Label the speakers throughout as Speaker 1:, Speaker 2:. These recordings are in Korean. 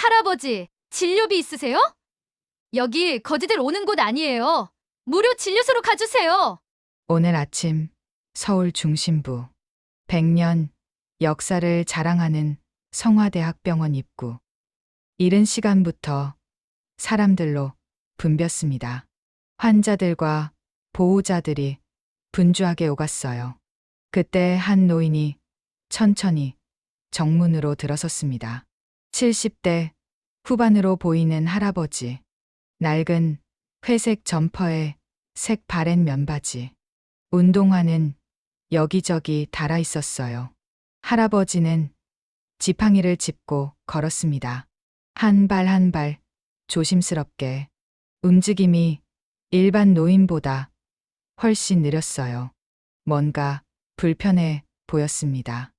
Speaker 1: 할아버지, 진료비 있으세요? 여기 거지들 오는 곳 아니에요. 무료 진료소로 가주세요.
Speaker 2: 오늘 아침 서울 중심부 100년 역사를 자랑하는 성화대학병원 입구. 이른 시간부터 사람들로 붐볐습니다. 환자들과 보호자들이 분주하게 오갔어요. 그때 한 노인이 천천히 정문으로 들어섰습니다. 70대 후반으로 보이는 할아버지. 낡은 회색 점퍼에 색 바랜 면바지. 운동화는 여기저기 달아 있었어요. 할아버지는 지팡이를 짚고 걸었습니다. 한 발 한 발 조심스럽게. 움직임이 일반 노인보다 훨씬 느렸어요. 뭔가 불편해 보였습니다.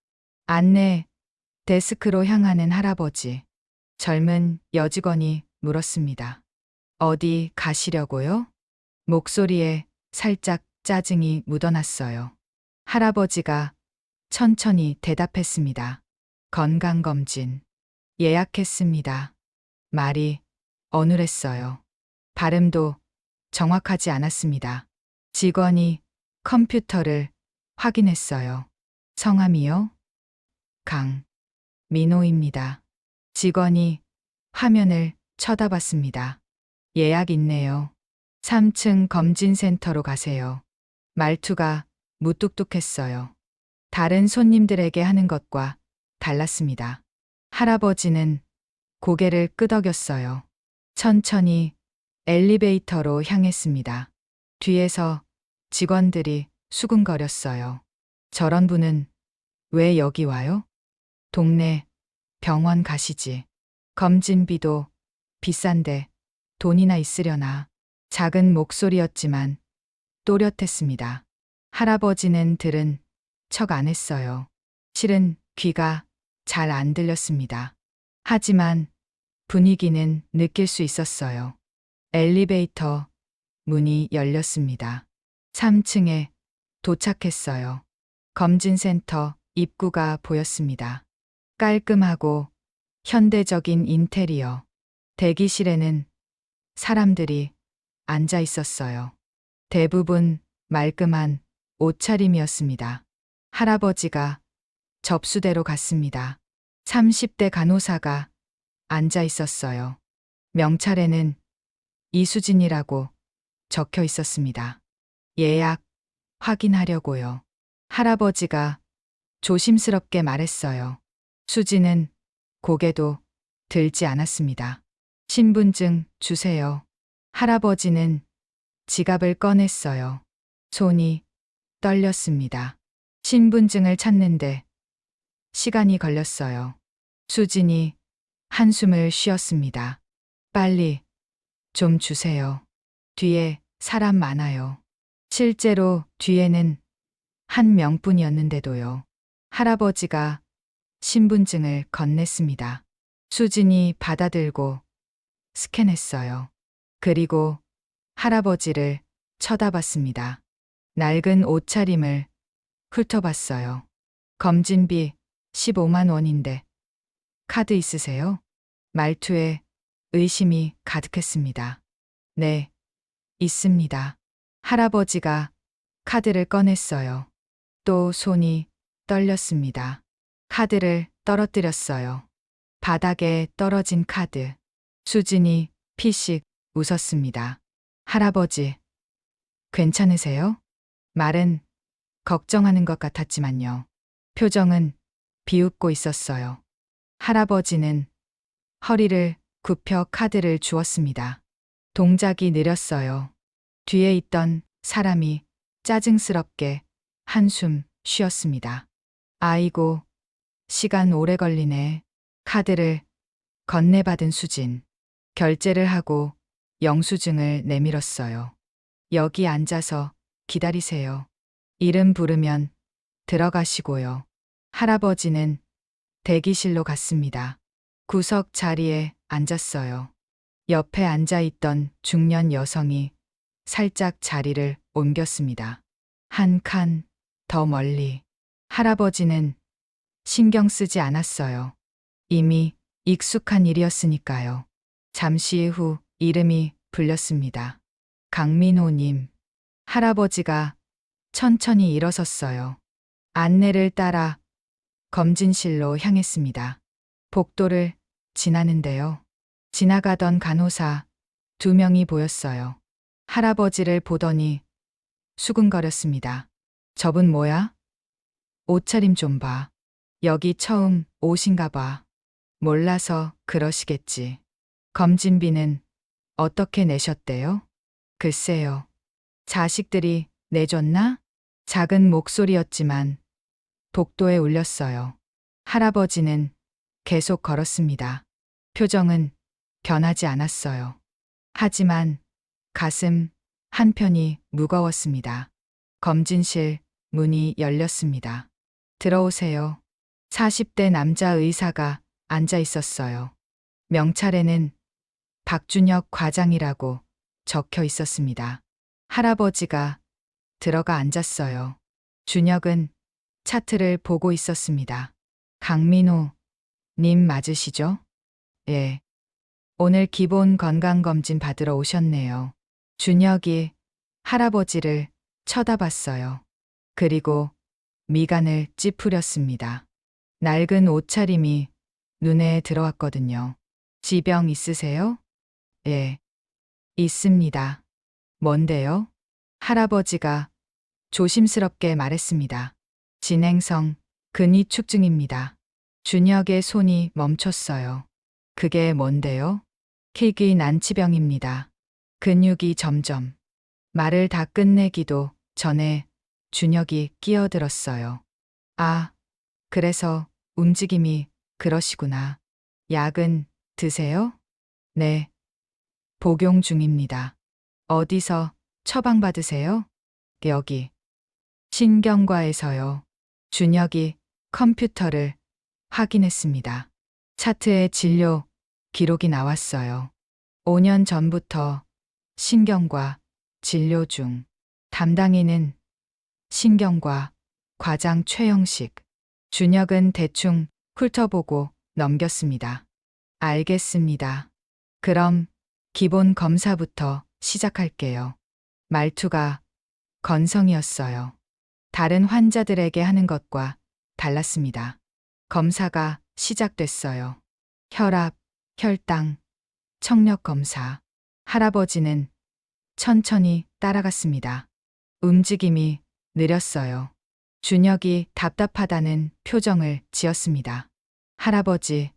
Speaker 2: 안내 데스크로 향하는 할아버지. 젊은 여직원이 물었습니다. 어디 가시려고요? 목소리에 살짝 짜증이 묻어났어요. 할아버지가 천천히 대답했습니다. 건강검진. 예약했습니다. 말이 어눌했어요. 발음도 정확하지 않았습니다. 직원이 컴퓨터를 확인했어요. 성함이요? 민호입니다. 직원이 화면을 쳐다봤습니다. 예약 있네요. 3층 검진센터로 가세요. 말투가 무뚝뚝했어요. 다른 손님들에게 하는 것과 달랐습니다. 할아버지는 고개를 끄덕였어요. 천천히 엘리베이터로 향했습니다. 뒤에서 직원들이 수군거렸어요. 저런 분은 왜 여기 와요? 동네 병원 가시지. 검진비도 비싼데 돈이나 있으려나. 작은 목소리였지만 또렷했습니다. 할아버지는 들은 척 안 했어요. 실은 귀가 잘 안 들렸습니다. 하지만 분위기는 느낄 수 있었어요. 엘리베이터 문이 열렸습니다. 3층에 도착했어요. 검진센터 입구가 보였습니다. 깔끔하고 현대적인 인테리어. 대기실에는 사람들이 앉아 있었어요. 대부분 말끔한 옷차림이었습니다. 할아버지가 접수대로 갔습니다. 30대 간호사가 앉아 있었어요. 명찰에는 이수진이라고 적혀 있었습니다. 예약 확인하려고요. 할아버지가 조심스럽게 말했어요. 수진은 고개도 들지 않았습니다. 신분증 주세요. 할아버지는 지갑을 꺼냈어요. 손이 떨렸습니다. 신분증을 찾는데 시간이 걸렸어요. 수진이 한숨을 쉬었습니다. 빨리 좀 주세요. 뒤에 사람 많아요. 실제로 뒤에는 한 명뿐이었는데도요. 할아버지가 신분증을 건넸습니다. 수진이 받아들고 스캔했어요. 그리고 할아버지를 쳐다봤습니다. 낡은 옷차림을 훑어봤어요. 검진비 15만 원인데 카드 있으세요? 말투에 의심이 가득했습니다. 네, 있습니다. 할아버지가 카드를 꺼냈어요. 또 손이 떨렸습니다. 카드를 떨어뜨렸어요. 바닥에 떨어진 카드. 수진이 피식 웃었습니다. 할아버지, 괜찮으세요? 말은 걱정하는 것 같았지만요. 표정은 비웃고 있었어요. 할아버지는 허리를 굽혀 카드를 주었습니다. 동작이 느렸어요. 뒤에 있던 사람이 짜증스럽게 한숨 쉬었습니다. 아이고, 시간 오래 걸리네. 카드를 건네받은 수진. 결제를 하고 영수증을 내밀었어요. 여기 앉아서 기다리세요. 이름 부르면 들어가시고요. 할아버지는 대기실로 갔습니다. 구석 자리에 앉았어요. 옆에 앉아 있던 중년 여성이 살짝 자리를 옮겼습니다. 한 칸 더 멀리. 할아버지는 신경 쓰지 않았어요. 이미 익숙한 일이었으니까요. 잠시 후 이름이 불렸습니다. 강민호님. 할아버지가 천천히 일어섰어요. 안내를 따라 검진실로 향했습니다. 복도를 지나는데요. 지나가던 간호사 2명이 보였어요. 할아버지를 보더니 수근거렸습니다. 저분 뭐야? 옷차림 좀 봐. 여기 처음 오신가 봐. 몰라서 그러시겠지. 검진비는 어떻게 내셨대요? 글쎄요. 자식들이 내줬나? 작은 목소리였지만 복도에 울렸어요. 할아버지는 계속 걸었습니다. 표정은 변하지 않았어요. 하지만 가슴 한편이 무거웠습니다. 검진실 문이 열렸습니다. 들어오세요. 40대 남자 의사가 앉아 있었어요. 명찰에는 박준혁 과장이라고 적혀 있었습니다. 할아버지가 들어가 앉았어요. 준혁은 차트를 보고 있었습니다. 강민호 님 맞으시죠? 예. 오늘 기본 건강검진 받으러 오셨네요. 준혁이 할아버지를 쳐다봤어요. 그리고 미간을 찌푸렸습니다. 낡은 옷차림이 눈에 들어왔거든요. 지병 있으세요? 예. 있습니다. 뭔데요? 할아버지가 조심스럽게 말했습니다. 진행성 근위축증입니다. 준혁의 손이 멈췄어요. 그게 뭔데요? 희귀 난치병입니다. 근육이 점점. 말을 다 끝내기도 전에 준혁이 끼어들었어요. 아, 그래서 움직임이 그러시구나. 약은 드세요? 네. 복용 중입니다. 어디서 처방받으세요? 여기. 신경과에서요. 준혁이 컴퓨터를 확인했습니다. 차트에 진료 기록이 나왔어요. 5년 전부터 신경과 진료 중. 담당인은 신경과 과장 최영식. 준혁은 대충 훑어보고 넘겼습니다. 알겠습니다. 그럼 기본 검사부터 시작할게요. 말투가 건성이었어요. 다른 환자들에게 하는 것과 달랐습니다. 검사가 시작됐어요. 혈압, 혈당, 청력 검사. 할아버지는 천천히 따라갔습니다. 움직임이 느렸어요. 준혁이 답답하다는 표정을 지었습니다. 할아버지,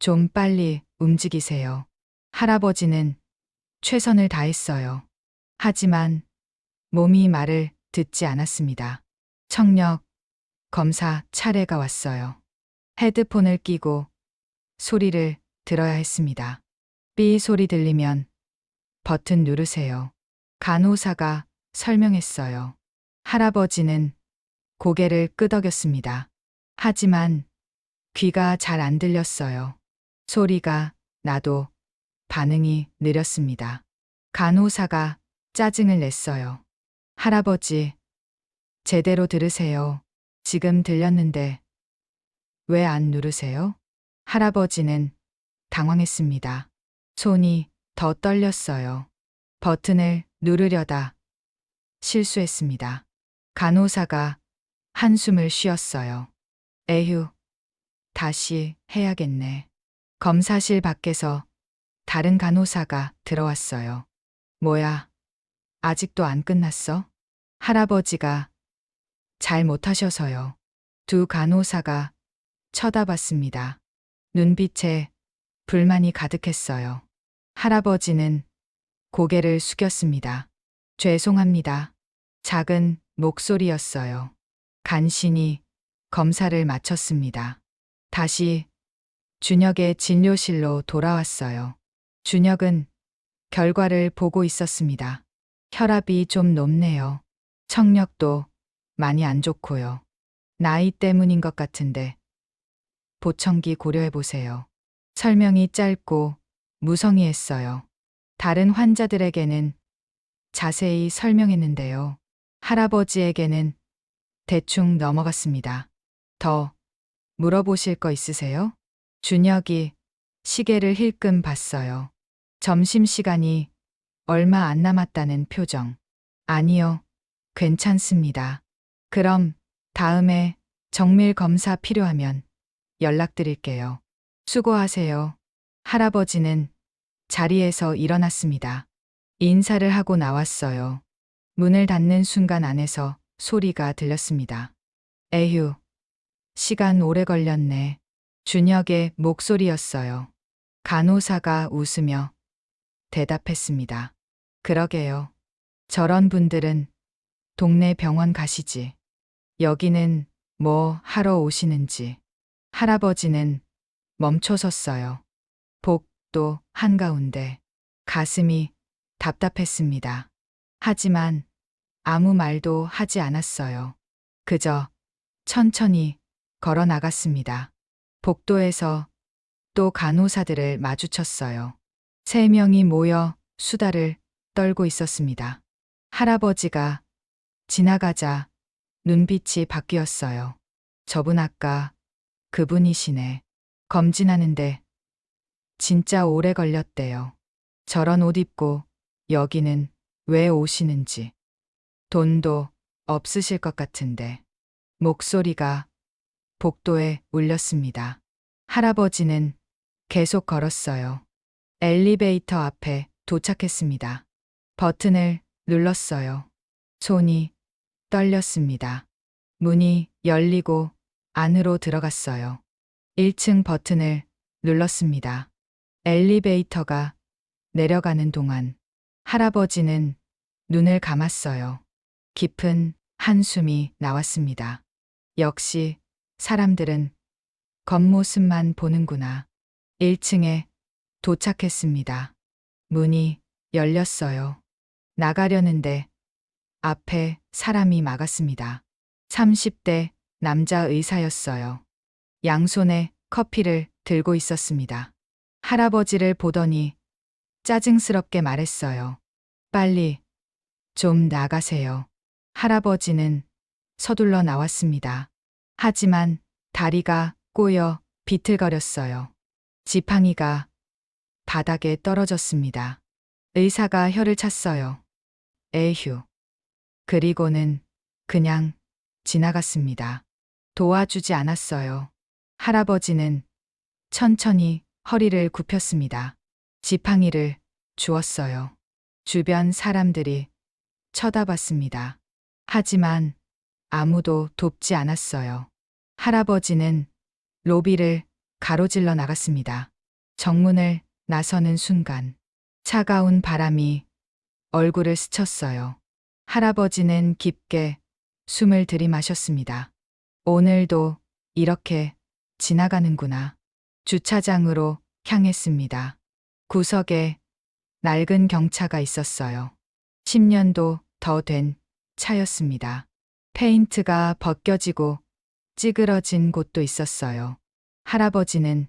Speaker 2: 좀 빨리 움직이세요. 할아버지는 최선을 다했어요. 하지만 몸이 말을 듣지 않았습니다. 청력 검사 차례가 왔어요. 헤드폰을 끼고 소리를 들어야 했습니다. 삐 소리 들리면 버튼 누르세요. 간호사가 설명했어요. 할아버지는 고개를 끄덕였습니다. 하지만 귀가 잘 안 들렸어요. 소리가 나도 반응이 느렸습니다. 간호사가 짜증을 냈어요. 할아버지, 제대로 들으세요. 지금 들렸는데 왜 안 누르세요? 할아버지는 당황했습니다. 손이 더 떨렸어요. 버튼을 누르려다 실수했습니다. 간호사가 한숨을 쉬었어요. 에휴, 다시 해야겠네. 검사실 밖에서 다른 간호사가 들어왔어요. 뭐야, 아직도 안 끝났어? 할아버지가 잘 못하셔서요. 두 간호사가 쳐다봤습니다. 눈빛에 불만이 가득했어요. 할아버지는 고개를 숙였습니다. 죄송합니다. 작은 목소리였어요. 간신히 검사를 마쳤습니다. 다시 준혁의 진료실로 돌아왔어요. 준혁은 결과를 보고 있었습니다. 혈압이 좀 높네요. 청력도 많이 안 좋고요. 나이 때문인 것 같은데 보청기 고려해 보세요. 설명이 짧고 무성의했어요. 다른 환자들에게는 자세히 설명했는데요. 할아버지에게는 대충 넘어갔습니다. 더 물어보실 거 있으세요? 준혁이 시계를 힐끔 봤어요. 점심시간이 얼마 안 남았다는 표정. 아니요, 괜찮습니다. 그럼 다음에 정밀 검사 필요하면 연락드릴게요. 수고하세요. 할아버지는 자리에서 일어났습니다. 인사를 하고 나왔어요. 문을 닫는 순간 안에서 소리가 들렸습니다. 에휴, 시간 오래 걸렸네. 준혁의 목소리였어요. 간호사가 웃으며 대답했습니다. 그러게요. 저런 분들은 동네 병원 가시지. 여기는 뭐 하러 오시는지. 할아버지는 멈춰 섰어요. 복도 한가운데 가슴이 답답했습니다. 하지만 아무 말도 하지 않았어요. 그저 천천히 걸어 나갔습니다. 복도에서 또 간호사들을 마주쳤어요. 3명이 모여 수다를 떨고 있었습니다. 할아버지가 지나가자 눈빛이 바뀌었어요. 저분 아까 그분이시네. 검진하는데 진짜 오래 걸렸대요. 저런 옷 입고 여기는 왜 오시는지. 돈도 없으실 것 같은데. 목소리가 복도에 울렸습니다. 할아버지는 계속 걸었어요. 엘리베이터 앞에 도착했습니다. 버튼을 눌렀어요. 손이 떨렸습니다. 문이 열리고 안으로 들어갔어요. 1층 버튼을 눌렀습니다. 엘리베이터가 내려가는 동안 할아버지는 눈을 감았어요. 깊은 한숨이 나왔습니다. 역시 사람들은 겉모습만 보는구나. 1층에 도착했습니다. 문이 열렸어요. 나가려는데 앞에 사람이 막았습니다. 30대 남자 의사였어요. 양손에 커피를 들고 있었습니다. 할아버지를 보더니 짜증스럽게 말했어요. 빨리 좀 나가세요. 할아버지는 서둘러 나왔습니다. 하지만 다리가 꼬여 비틀거렸어요. 지팡이가 바닥에 떨어졌습니다. 의사가 혀를 찼어요. 에휴. 그리고는 그냥 지나갔습니다. 도와주지 않았어요. 할아버지는 천천히 허리를 굽혔습니다. 지팡이를 주었어요. 주변 사람들이 쳐다봤습니다. 하지만 아무도 돕지 않았어요. 할아버지는 로비를 가로질러 나갔습니다. 정문을 나서는 순간 차가운 바람이 얼굴을 스쳤어요. 할아버지는 깊게 숨을 들이마셨습니다. 오늘도 이렇게 지나가는구나. 주차장으로 향했습니다. 구석에 낡은 경차가 있었어요. 10년도 더 된 차였습니다. 페인트가 벗겨지고 찌그러진 곳도 있었어요. 할아버지는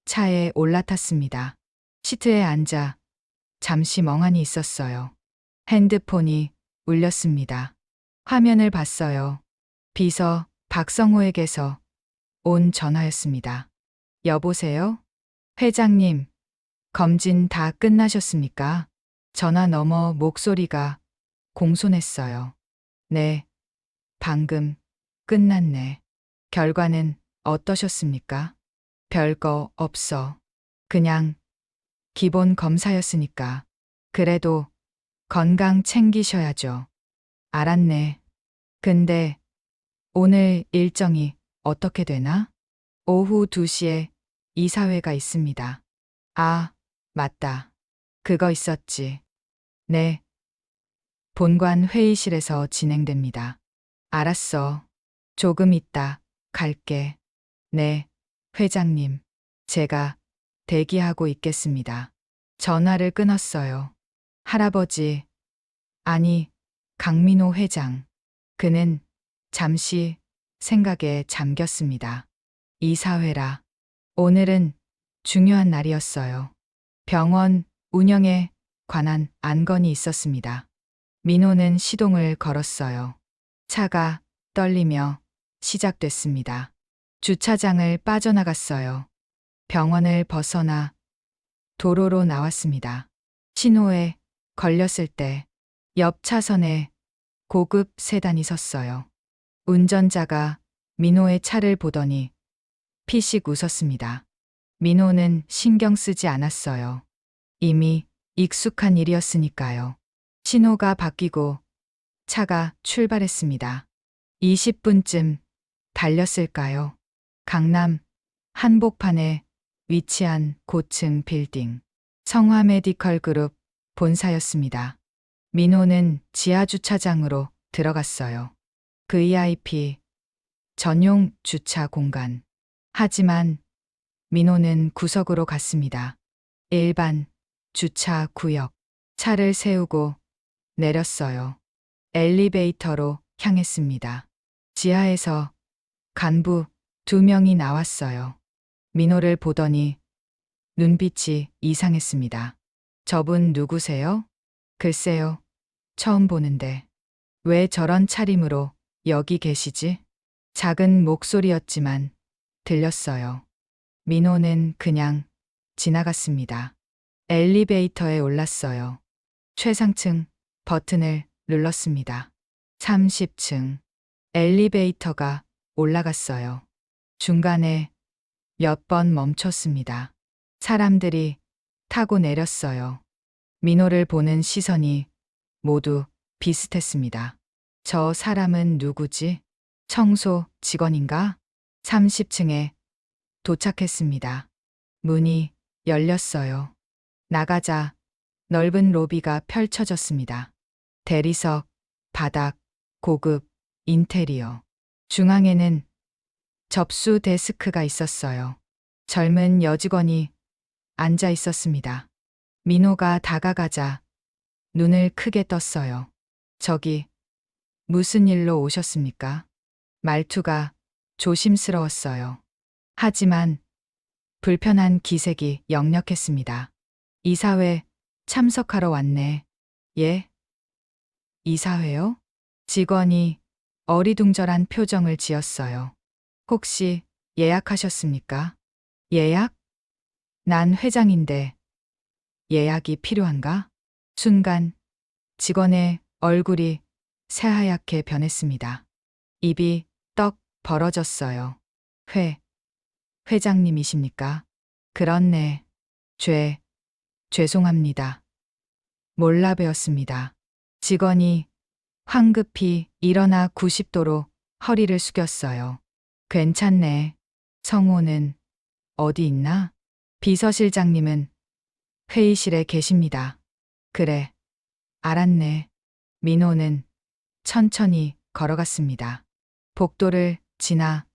Speaker 2: 차에 올라탔습니다. 시트에 앉아 잠시 멍하니 있었어요. 핸드폰이 울렸습니다. 화면을 봤어요. 비서 박성호에게서 온 전화였습니다. 여보세요? 회장님, 검진 다 끝나셨습니까? 전화 너머 목소리가 공손했어요. 네, 방금 끝났네. 결과는 어떠셨습니까? 별거 없어. 그냥 기본 검사였으니까. 그래도 건강 챙기셔야죠. 알았네. 근데 오늘 일정이 어떻게 되나? 오후 2시에 이사회가 있습니다. 아, 맞다. 그거 있었지. 네. 본관 회의실에서 진행됩니다. 알았어. 조금 있다 갈게. 네, 회장님. 제가 대기하고 있겠습니다. 전화를 끊었어요. 할아버지, 아니, 강민호 회장. 그는 잠시 생각에 잠겼습니다. 이사회라. 오늘은 중요한 날이었어요. 병원 운영에 관한 안건이 있었습니다. 민호는 시동을 걸었어요. 차가 떨리며 시작됐습니다. 주차장을 빠져나갔어요. 병원을 벗어나 도로로 나왔습니다. 신호에 걸렸을 때 옆 차선에 고급 세단이 섰어요. 운전자가 민호의 차를 보더니 피식 웃었습니다. 민호는 신경 쓰지 않았어요. 이미 익숙한 일이었으니까요. 신호가 바뀌고 차가 출발했습니다. 20분쯤 달렸을까요? 강남 한복판에 위치한 고층 빌딩. 성화 메디컬 그룹 본사였습니다. 민호는 지하 주차장으로 들어갔어요. VIP 전용 주차 공간. 하지만 민호는 구석으로 갔습니다. 일반 주차 구역. 차를 세우고 내렸어요. 엘리베이터로 향했습니다. 지하에서 간부 2명이 나왔어요. 민호를 보더니 눈빛이 이상했습니다. 저분 누구세요? 글쎄요. 처음 보는데. 왜 저런 차림으로 여기 계시지? 작은 목소리였지만 들렸어요. 민호는 그냥 지나갔습니다. 엘리베이터에 올랐어요. 최상층 버튼을 눌렀습니다. 30층. 엘리베이터가 올라갔어요. 중간에 몇 번 멈췄습니다. 사람들이 타고 내렸어요. 민호를 보는 시선이 모두 비슷했습니다. 저 사람은 누구지? 청소 직원인가? 30층에 도착했습니다. 문이 열렸어요. 나가자 넓은 로비가 펼쳐졌습니다. 대리석, 바닥, 고급, 인테리어. 중앙에는 접수 데스크가 있었어요. 젊은 여직원이 앉아 있었습니다. 민호가 다가가자 눈을 크게 떴어요. 저기, 무슨 일로 오셨습니까? 말투가 조심스러웠어요. 하지만 불편한 기색이 역력했습니다. 이사회 참석하러 왔네. 예? 이사회요? 직원이 어리둥절한 표정을 지었어요. 혹시 예약하셨습니까? 예약? 난 회장인데 예약이 필요한가? 순간 직원의 얼굴이 새하얗게 변했습니다. 입이 떡 벌어졌어요. 회장님이십니까? 그렇네. 죄송합니다. 몰라 뵈었습니다. 직원이 황급히 일어나 90도로 허리를 숙였어요. 괜찮네. 성호는 어디 있나? 비서실장님은 회의실에 계십니다. 그래. 알았네. 민호는 천천히 걸어갔습니다. 복도를 지나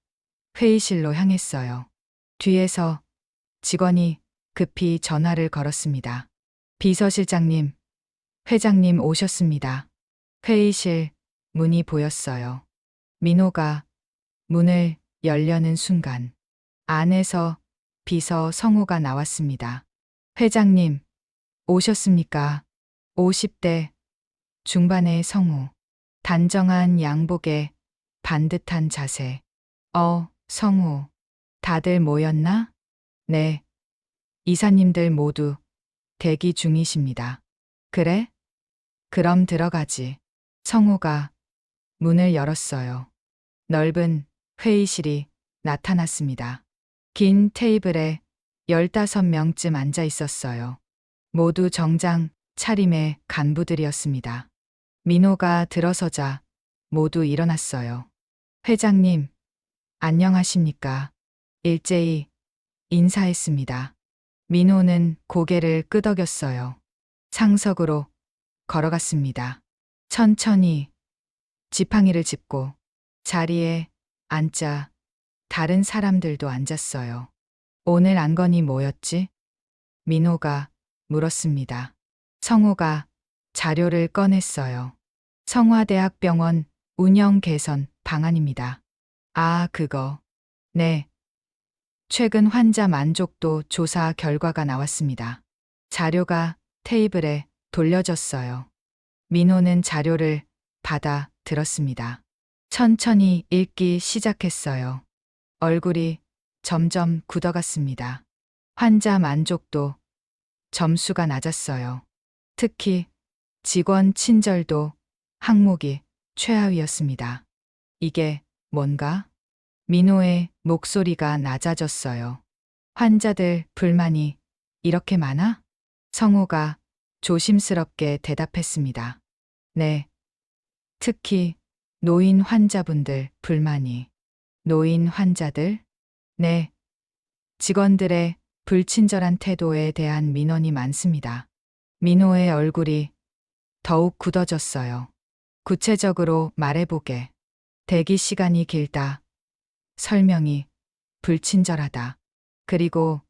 Speaker 2: 회의실로 향했어요. 뒤에서 직원이 급히 전화를 걸었습니다. 비서실장님, 회장님 오셨습니다. 회의실 문이 보였어요. 민호가 문을 열려는 순간 안에서 비서 성호가 나왔습니다. 회장님, 오셨습니까? 50대 중반의 성우. 단정한 양복에 반듯한 자세. 성우. 다들 모였나? 네. 이사님들 모두 대기 중이십니다. 그래? 그럼 들어가지. 성우가 문을 열었어요. 넓은 회의실이 나타났습니다. 긴 테이블에 15명쯤 앉아 있었어요. 모두 정장 차림의 간부들이었습니다. 민호가 들어서자 모두 일어났어요. 회장님, 안녕하십니까? 일제히 인사했습니다. 민호는 고개를 끄덕였어요. 상석으로 걸어갔습니다. 천천히 지팡이를 짚고 자리에 앉자 다른 사람들도 앉았어요. 오늘 안건이 뭐였지? 민호가 물었습니다. 성호가 자료를 꺼냈어요. 성화대학병원 운영 개선 방안입니다. 아, 그거. 네. 최근 환자 만족도 조사 결과가 나왔습니다. 자료가 테이블에 돌려졌어요. 민호는 자료를 받아 들었습니다. 천천히 읽기 시작했어요. 얼굴이 점점 굳어갔습니다. 환자 만족도 점수가 낮았어요. 특히 직원 친절도 항목이 최하위였습니다. 이게 뭔가? 민호의 목소리가 낮아졌어요. 환자들 불만이 이렇게 많아? 성호가 조심스럽게 대답했습니다. 네. 특히 노인 환자분들 불만이. 노인 환자들? 네. 직원들의 불친절한 태도에 대한 민원이 많습니다. 민호의 얼굴이 더욱 굳어졌어요. 구체적으로 말해보게. 대기 시간이 길다. 설명이 불친절하다. 그리고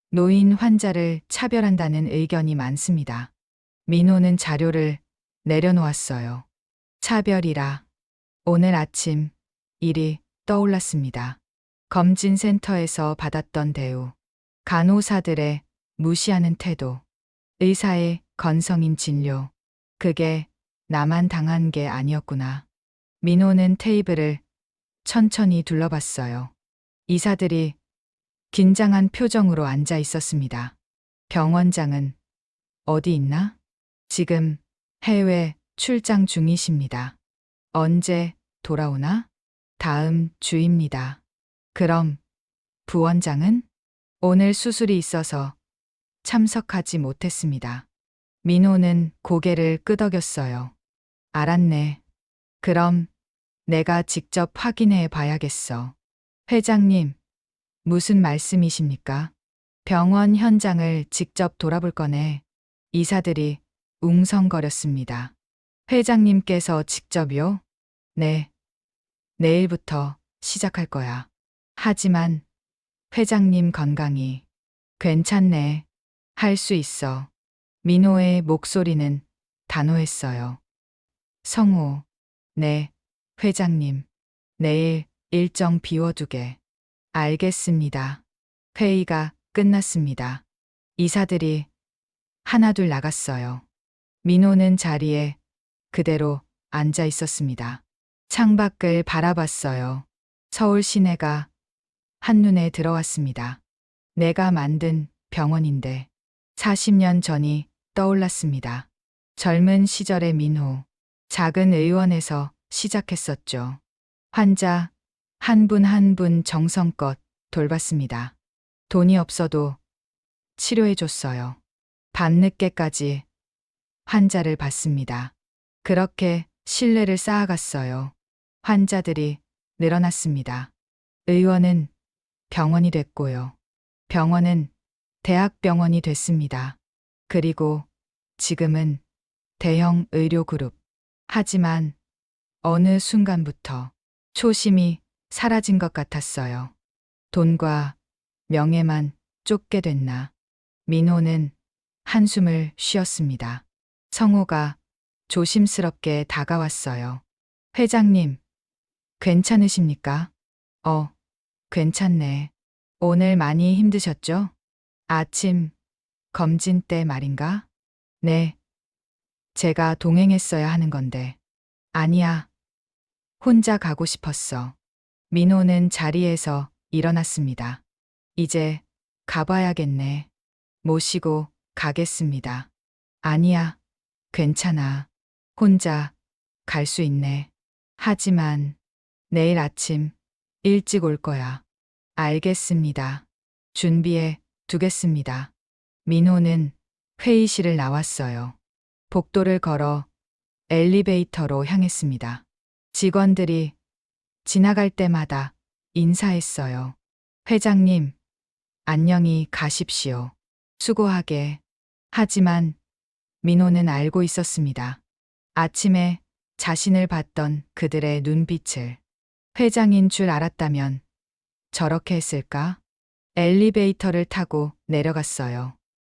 Speaker 2: 노인 환자를 차별한다는 의견이 많습니다. 민호는 자료를 내려놓았어요. 차별이라. 오늘 아침 일이 떠올랐습니다. 검진센터에서 받았던 대우. 간호사들의 무시하는 태도. 의사의 건성인 진료. 그게 나만 당한 게 아니었구나. 민호는 테이블을 천천히 둘러봤어요. 이사들이 긴장한 표정으로 앉아 있었습니다. 병원장은 어디 있나? 지금 해외 출장 중이십니다. 언제 돌아오나? 다음 주입니다. 그럼 부원장은? 오늘 수술이 있어서 참석하지 못했습니다. 민호는 고개를 끄덕였어요. 알았네. 그럼 내가 직접 확인해 봐야겠어. 회장님, 무슨 말씀이십니까? 병원 현장을 직접 돌아볼 거네. 이사들이 웅성거렸습니다. 회장님께서 직접요? 네. 내일부터 시작할 거야. 하지만 회장님 건강이 괜찮네. 할 수 있어. 민호의 목소리는 단호했어요. 성호, 네, 회장님. 내일 일정 비워두게. 알겠습니다. 회의가 끝났습니다. 이사들이 하나둘 나갔어요. 민호는 자리에 그대로 앉아 있었습니다. 창밖을 바라봤어요. 서울 시내가 한눈에 들어왔습니다. 내가 만든 병원인데 40년 전이 떠올랐습니다. 젊은 시절의 민호, 작은 의원에서 시작했었죠. 환자 한 분 한 분 정성껏 돌봤습니다. 돈이 없어도 치료해줬어요. 밤늦게까지 환자를 봤습니다. 그렇게 신뢰를 쌓아갔어요. 환자들이 늘어났습니다. 의원은 병원이 됐고요. 병원은 대학병원이 됐습니다. 그리고 지금은 대형 의료그룹. 하지만 어느 순간부터 초심이 사라진 것 같았어요. 돈과 명예만 쫓게 됐나. 민호는 한숨을 쉬었습니다. 성호가 조심스럽게 다가왔어요. 회장님, 괜찮으십니까? 괜찮네. 오늘 많이 힘드셨죠? 아침 검진 때 말인가? 네. 제가 동행했어야 하는 건데. 아니야. 혼자 가고 싶었어. 민호는 자리에서 일어났습니다. 이제 가봐야겠네. 모시고 가겠습니다. 아니야. 괜찮아. 혼자 갈 수 있네. 하지만 내일 아침 일찍 올 거야. 알겠습니다. 준비해 두겠습니다. 민호는 회의실을 나왔어요. 복도를 걸어 엘리베이터로 향했습니다. 직원들이 지나갈 때마다 인사했어요. 회장님, 안녕히 가십시오. 수고하게. 하지만 민호는 알고 있었습니다. 아침에 자신을 봤던 그들의 눈빛을. 회장인 줄 알았다면 저렇게 했을까? 엘리베이터를 타고 내려갔어요.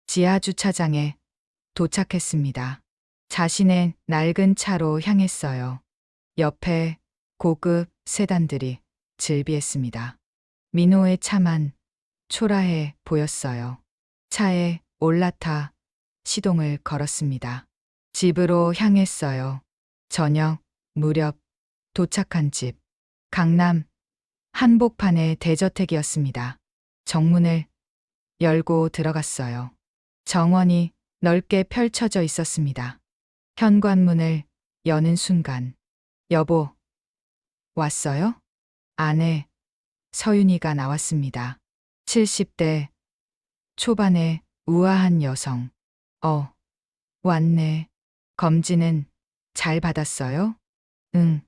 Speaker 2: 지하 주차장에 도착했습니다. 자신의 낡은 차로 향했어요. 옆에 고급 세단들이 즐비했습니다. 민호의 차만 초라해 보였어요. 차에 올라타 시동을 걸었습니다. 집으로 향했어요. 저녁 무렵 도착한 집. 강남 한복판의 대저택이었습니다. 정문을 열고 들어갔어요. 정원이 넓게 펼쳐져 있었습니다. 현관문을 여는 순간, 여보, 왔어요? 아내, 서윤이가 나왔습니다. 70대 초반의 우아한 여성. 왔네. 검진은 잘 받았어요? 응.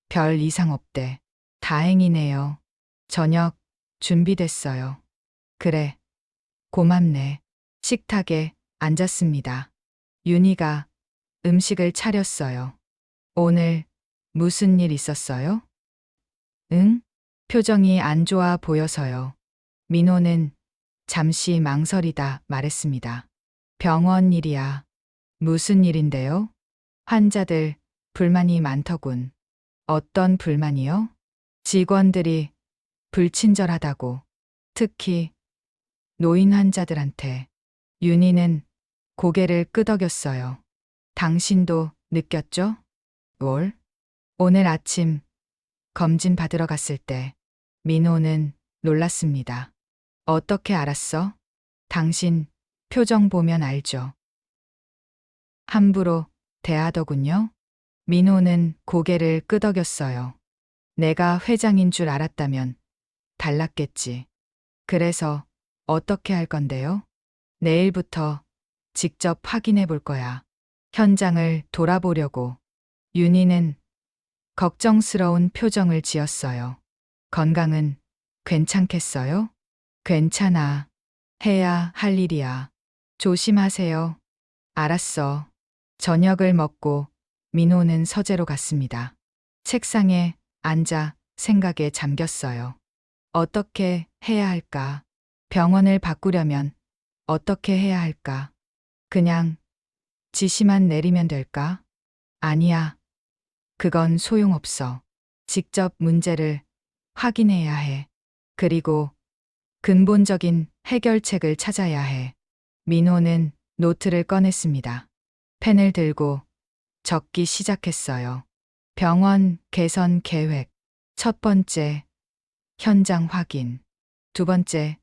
Speaker 2: 별 이상 없대. 다행이네요. 저녁 준비됐어요. 그래. 고맙네. 식탁에 앉았습니다. 윤희가 음식을 차렸어요. 오늘 무슨 일 있었어요? 응? 표정이 안 좋아 보여서요. 민호는 잠시 망설이다 말했습니다. 병원 일이야. 무슨 일인데요? 환자들 불만이 많더군. 어떤 불만이요? 직원들이 불친절하다고. 특히 노인 환자들한테. 윤희는 고개를 끄덕였어요. 당신도 느꼈죠? 뭘? 오늘 아침 검진 받으러 갔을 때 민호는 놀랐습니다. 어떻게 알았어? 당신 표정 보면 알죠. 함부로 대하더군요. 민호는 고개를 끄덕였어요. 내가 회장인 줄 알았다면 달랐겠지. 그래서 어떻게 할 건데요? 내일부터 직접 확인해 볼 거야. 현장을 돌아보려고. 윤희는 걱정스러운 표정을 지었어요. 건강은 괜찮겠어요? 괜찮아. 해야 할 일이야. 조심하세요. 알았어. 저녁을 먹고 민호는 서재로 갔습니다. 책상에 앉아 생각에 잠겼어요. 어떻게 해야 할까? 병원을 바꾸려면 어떻게 해야 할까? 그냥 지시만 내리면 될까? 아니야. 그건 소용없어. 직접 문제를 확인해야 해. 그리고 근본적인 해결책을 찾아야 해. 민호는 노트를 꺼냈습니다. 펜을 들고 적기 시작했어요. 병원 개선 계획. 첫 번째, 현장 확인. 두 번째,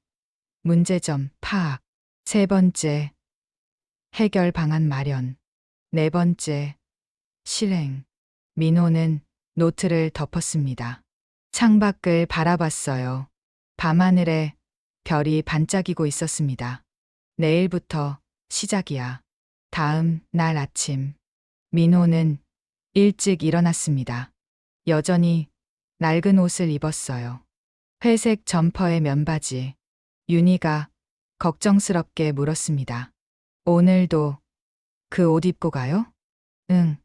Speaker 2: 문제점 파악. 세 번째, 해결 방안 마련. 네 번째, 실행. 민호는 노트를 덮었습니다. 창밖을 바라봤어요. 밤하늘에 별이 반짝이고 있었습니다. 내일부터 시작이야. 다음 날 아침, 민호는 일찍 일어났습니다. 여전히 낡은 옷을 입었어요. 회색 점퍼에 면바지. 윤희가 걱정스럽게 물었습니다. 오늘도 그 옷 입고 가요? 응.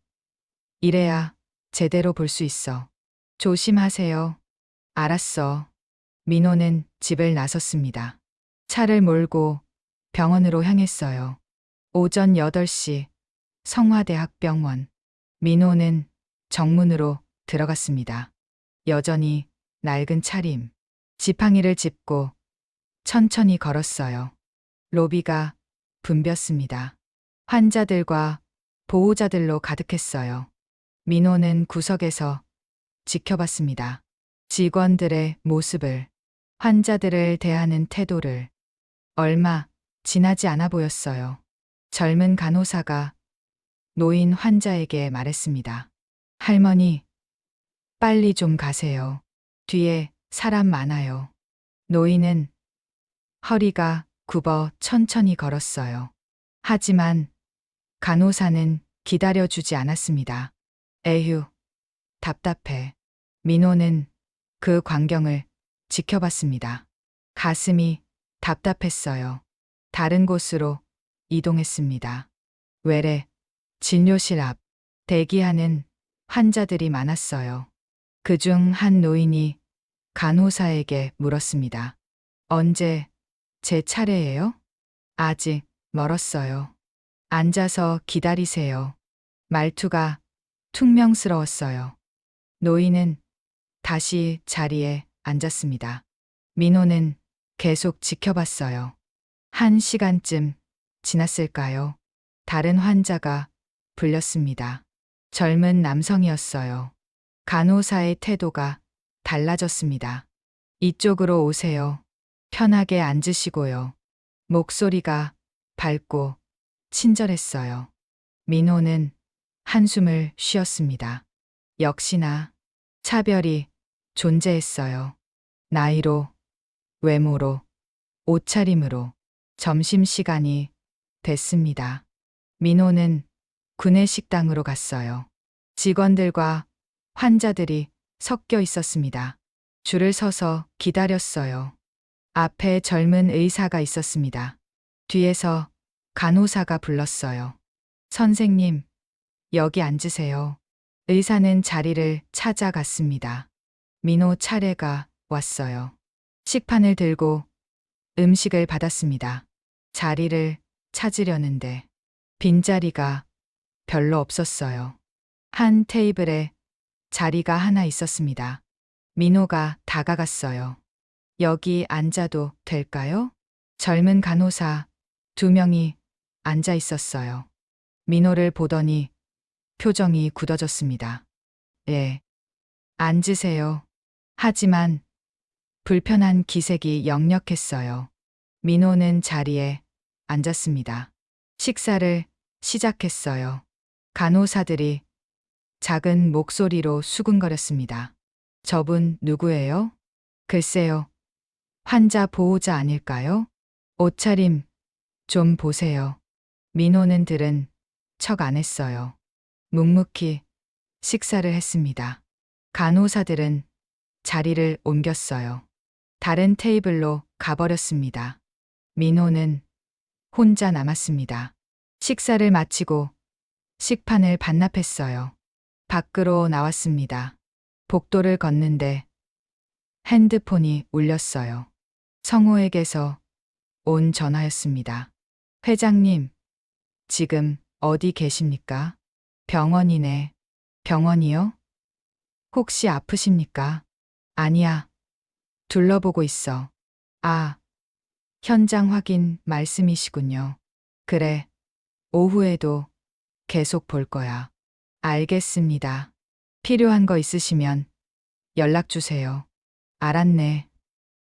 Speaker 2: 이래야 제대로 볼 수 있어. 조심하세요. 알았어. 민호는 집을 나섰습니다. 차를 몰고 병원으로 향했어요. 오전 8시 성화대학병원. 민호는 정문으로 들어갔습니다. 여전히 낡은 차림. 지팡이를 짚고 천천히 걸었어요. 로비가 붐볐습니다. 환자들과 보호자들로 가득했어요. 민호는 구석에서 지켜봤습니다. 직원들의 모습을, 환자들을 대하는 태도를. 얼마 지나지 않아 보였어요. 젊은 간호사가 노인 환자에게 말했습니다. 할머니, 빨리 좀 가세요. 뒤에 사람 많아요. 노인은 허리가 굽어 천천히 걸었어요. 하지만 간호사는 기다려주지 않았습니다. 에휴, 답답해. 민호는 그 광경을 지켜봤습니다. 가슴이 답답했어요. 다른 곳으로 이동했습니다. 외래 진료실 앞 대기하는 환자들이 많았어요. 그중 한 노인이 간호사에게 물었습니다. 언제 제 차례예요? 아직 멀었어요. 앉아서 기다리세요. 말투가 퉁명스러웠어요. 노인은 다시 자리에 앉았습니다. 민호는 계속 지켜봤어요. 1시간쯤 지났을까요? 다른 환자가 불렸습니다. 젊은 남성이었어요. 간호사의 태도가 달라졌습니다. 이쪽으로 오세요. 편하게 앉으시고요. 목소리가 밝고 친절했어요. 민호는 한숨을 쉬었습니다. 역시나 차별이 존재했어요. 나이로, 외모로, 옷차림으로. 점심시간이 됐습니다. 민호는 구내식당으로 갔어요. 직원들과 환자들이 섞여 있었습니다. 줄을 서서 기다렸어요. 앞에 젊은 의사가 있었습니다. 뒤에서 간호사가 불렀어요. 선생님, 여기 앉으세요. 의사는 자리를 찾아갔습니다. 민호 차례가 왔어요. 식판을 들고 음식을 받았습니다. 자리를 찾으려는데 빈자리가 별로 없었어요. 한 테이블에 자리가 하나 있었습니다. 민호가 다가갔어요. 여기 앉아도 될까요? 젊은 간호사 2명이 앉아 있었어요. 민호를 보더니 표정이 굳어졌습니다. 예, 앉으세요. 하지만 불편한 기색이 역력했어요. 민호는 자리에 앉았습니다. 식사를 시작했어요. 간호사들이 작은 목소리로 수근거렸습니다. 저분 누구예요? 글쎄요. 환자 보호자 아닐까요? 옷차림 좀 보세요. 민호는 들은 척 안 했어요. 묵묵히 식사를 했습니다. 간호사들은 자리를 옮겼어요. 다른 테이블로 가버렸습니다. 민호는 혼자 남았습니다. 식사를 마치고 식판을 반납했어요. 밖으로 나왔습니다. 복도를 걷는데 핸드폰이 울렸어요. 성호에게서 온 전화였습니다. 회장님, 지금 어디 계십니까? 병원이네. 병원이요? 혹시 아프십니까? 아니야. 둘러보고 있어. 아, 현장 확인 말씀이시군요. 그래. 오후에도 계속 볼 거야. 알겠습니다. 필요한 거 있으시면 연락 주세요. 알았네.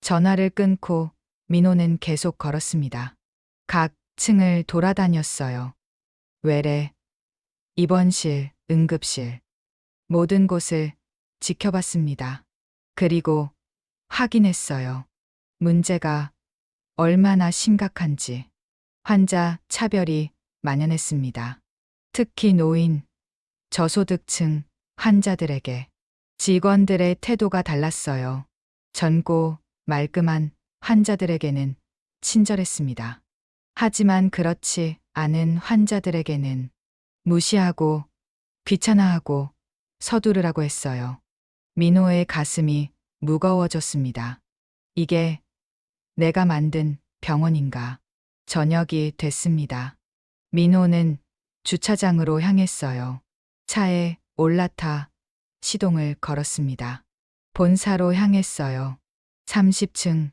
Speaker 2: 전화를 끊고 민호는 계속 걸었습니다. 각 층을 돌아다녔어요. 외래, 입원실, 응급실, 모든 곳을 지켜봤습니다. 그리고 확인했어요. 문제가 얼마나 심각한지. 환자 차별이 만연했습니다. 특히 노인, 저소득층 환자들에게. 직원들의 태도가 달랐어요. 젊고 말끔한 환자들에게는 친절했습니다. 하지만 그렇지 않은 환자들에게는 무시하고 귀찮아하고 서두르라고 했어요. 민호의 가슴이 무거워졌습니다. 이게 내가 만든 병원인가? 저녁이 됐습니다. 민호는 주차장으로 향했어요. 차에 올라타 시동을 걸었습니다. 본사로 향했어요. 30층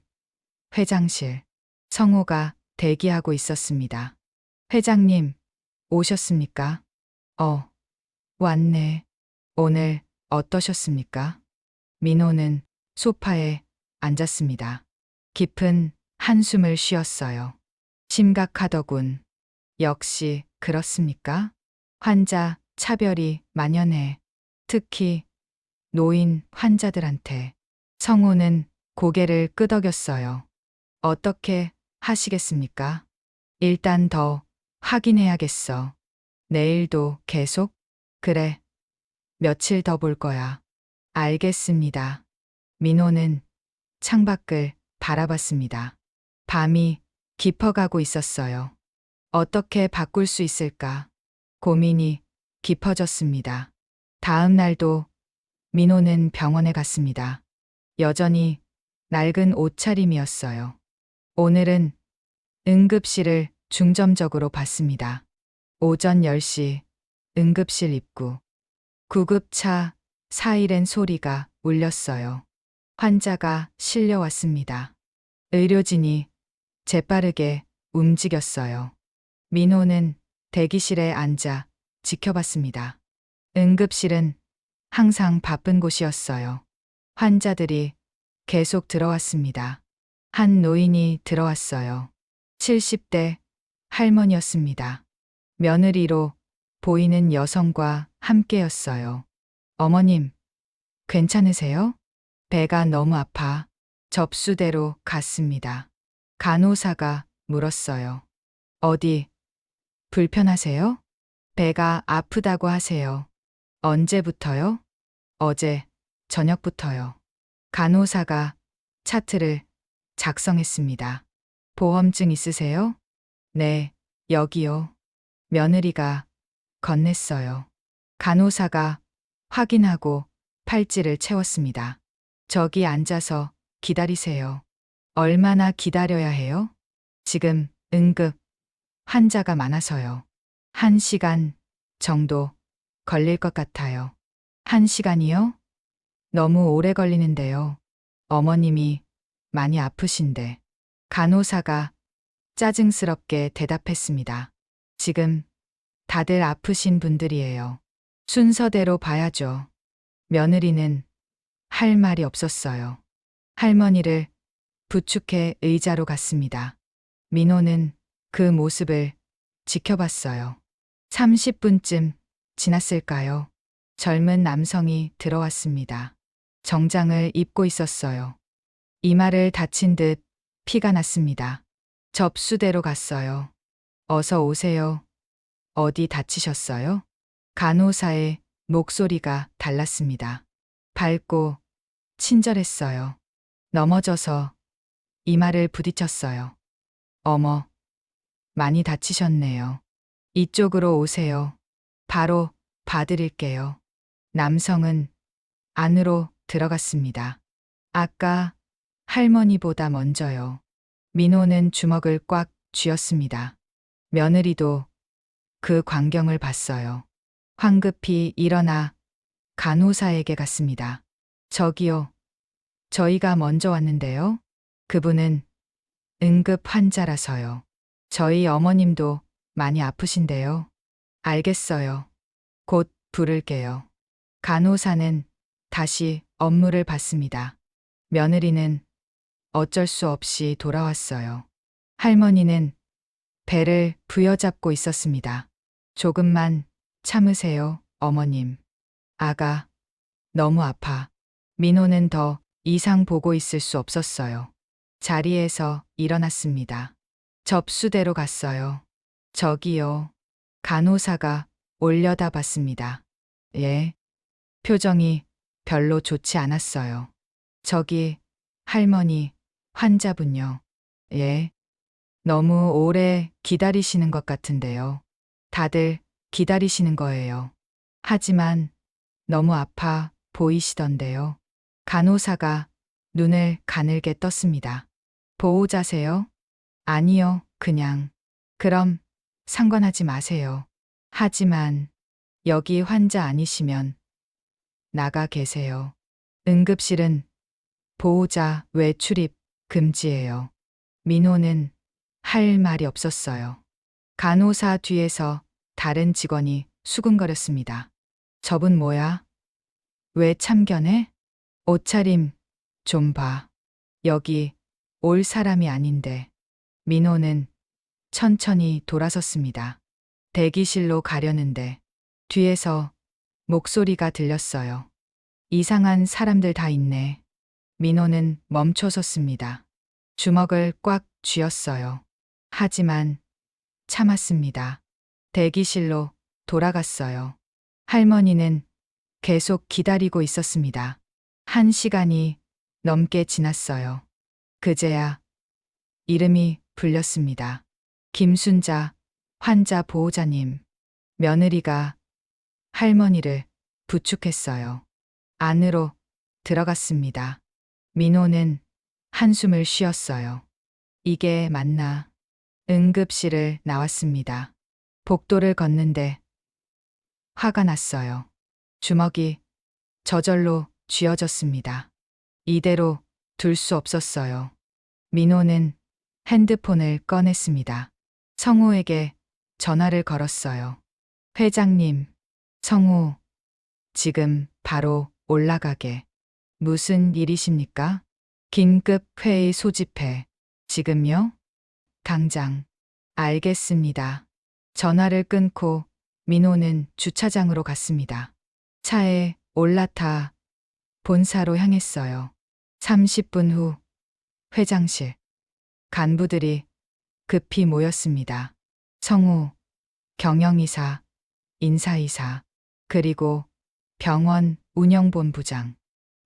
Speaker 2: 회장실. 성호가 대기하고 있었습니다. 회장님, 오셨습니까? 왔네. 오늘 어떠셨습니까? 민호는 소파에 앉았습니다. 깊은 한숨을 쉬었어요. 심각하더군. 역시 그렇습니까? 환자 차별이 만연해. 특히 노인 환자들한테. 성호는 고개를 끄덕였어요. 어떻게 하시겠습니까? 일단 더 확인해야겠어. 내일도 계속? 그래. 며칠 더 볼 거야. 알겠습니다. 민호는 창밖을 바라봤습니다. 밤이 깊어가고 있었어요. 어떻게 바꿀 수 있을까? 고민이 깊어졌습니다. 다음 날도 민호는 병원에 갔습니다. 여전히 낡은 옷차림이었어요. 오늘은 응급실을 중점적으로 봤습니다. 오전 10시 응급실 입구. 구급차 사이렌 소리가 울렸어요. 환자가 실려왔습니다. 의료진이 재빠르게 움직였어요. 민호는 대기실에 앉아 지켜봤습니다. 응급실은 항상 바쁜 곳이었어요. 환자들이 계속 들어왔습니다. 한 노인이 들어왔어요. 70대 할머니였습니다. 며느리로 보이는 여성과 함께였어요. 어머님, 괜찮으세요? 배가 너무 아파 접수대로 갔습니다. 간호사가 물었어요. 어디 불편하세요? 배가 아프다고 하세요. 언제부터요? 어제 저녁부터요. 간호사가 차트를 작성했습니다. 보험증 있으세요? 네, 여기요. 며느리가 건넸어요. 간호사가 확인하고 팔찌를 채웠습니다. 저기 앉아서 기다리세요. 얼마나 기다려야 해요? 지금 응급 환자가 많아서요. 1시간 정도 걸릴 것 같아요. 1시간이요? 너무 오래 걸리는데요. 어머님이 많이 아프신데. 간호사가 짜증스럽게 대답했습니다. 지금 다들 아프신 분들이에요. 순서대로 봐야죠. 며느리는 할 말이 없었어요. 할머니를 부축해 의자로 갔습니다. 민호는 그 모습을 지켜봤어요. 30분쯤 지났을까요? 젊은 남성이 들어왔습니다. 정장을 입고 있었어요. 이마를 다친 듯 피가 났습니다. 접수대로 갔어요. 어서 오세요. 어디 다치셨어요? 간호사의 목소리가 달랐습니다. 밝고 친절했어요. 넘어져서 이마를 부딪혔어요. 어머, 많이 다치셨네요. 이쪽으로 오세요. 바로 봐드릴게요. 남성은 안으로 들어갔습니다. 아까 할머니보다 먼저요. 민호는 주먹을 꽉 쥐었습니다. 며느리도 그 광경을 봤어요. 황급히 일어나 간호사에게 갔습니다. 저기요. 저희가 먼저 왔는데요. 그분은 응급 환자라서요. 저희 어머님도 많이 아프신데요. 알겠어요. 곧 부를게요. 간호사는 다시 업무를 받습니다. 며느리는 어쩔 수 없이 돌아왔어요. 할머니는 배를 부여잡고 있었습니다. 조금만 참으세요, 어머님. 아가, 너무 아파. 민호는 더 이상 보고 있을 수 없었어요. 자리에서 일어났습니다. 접수대로 갔어요. 저기요. 간호사가 올려다 봤습니다. 예. 표정이 별로 좋지 않았어요. 저기, 할머니, 환자분요. 예. 너무 오래 기다리시는 것 같은데요. 다들 기다리시는 거예요. 하지만 너무 아파 보이시던데요. 간호사가 눈을 가늘게 떴습니다. 보호자세요? 아니요, 그냥. 그럼 상관하지 마세요. 하지만 여기 환자 아니시면 나가 계세요. 응급실은 보호자 외출입 금지예요. 민호는 할 말이 없었어요. 간호사 뒤에서 다른 직원이 수근거렸습니다. 저분 뭐야? 왜 참견해? 옷차림 좀 봐. 여기 올 사람이 아닌데. 민호는 천천히 돌아섰습니다. 대기실로 가려는데 뒤에서 목소리가 들렸어요. 이상한 사람들 다 있네. 민호는 멈춰섰습니다. 주먹을 꽉 쥐었어요. 하지만 참았습니다. 대기실로 돌아갔어요. 할머니는 계속 기다리고 있었습니다. 1시간이 넘게 지났어요. 그제야 이름이 불렸습니다. 김순자 환자 보호자님. 며느리가 할머니를 부축했어요. 안으로 들어갔습니다. 민호는 한숨을 쉬었어요. 이게 맞나? 응급실을 나왔습니다. 복도를 걷는데 화가 났어요. 주먹이 저절로 쥐어졌습니다. 이대로 둘 수 없었어요. 민호는 핸드폰을 꺼냈습니다. 성우에게 전화를 걸었어요. 회장님, 성우, 지금 바로 올라가게. 무슨 일이십니까? 긴급 회의 소집해. 지금요? 당장. 알겠습니다. 전화를 끊고 민호는 주차장으로 갔습니다. 차에 올라타 본사로 향했어요. 30분 후 회장실. 간부들이 급히 모였습니다. 성우, 경영이사, 인사이사, 그리고 병원 운영본부장.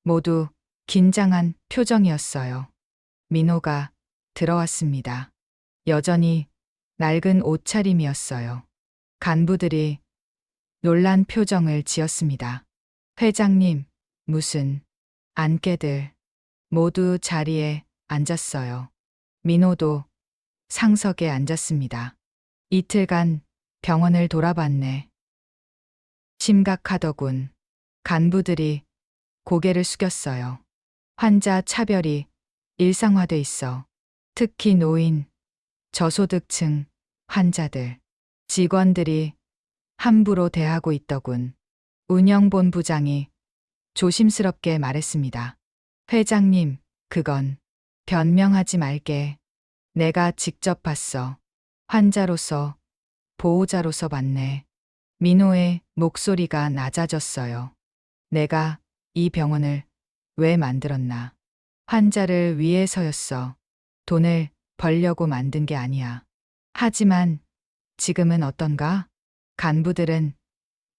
Speaker 2: 모두 긴장한 표정이었어요. 민호가 들어왔습니다. 여전히 낡은 옷차림이었어요. 간부들이 놀란 표정을 지었습니다. 회장님, 무슨 안개들. 모두 자리에 앉았어요. 민호도 상석에 앉았습니다. 이틀간 병원을 돌아봤네. 심각하더군. 간부들이 고개를 숙였어요. 환자 차별이 일상화돼 있어. 특히 노인, 저소득층 환자들, 직원들이 함부로 대하고 있더군. 운영본부장이 조심스럽게 말했습니다. 회장님, 그건 변명하지 말게. 내가 직접 봤어. 환자로서, 보호자로서 봤네. 민호의 목소리가 낮아졌어요. 내가 이 병원을 왜 만들었나? 환자를 위해서였어. 돈을 벌려고 만든 게 아니야. 하지만 지금은 어떤가? 간부들은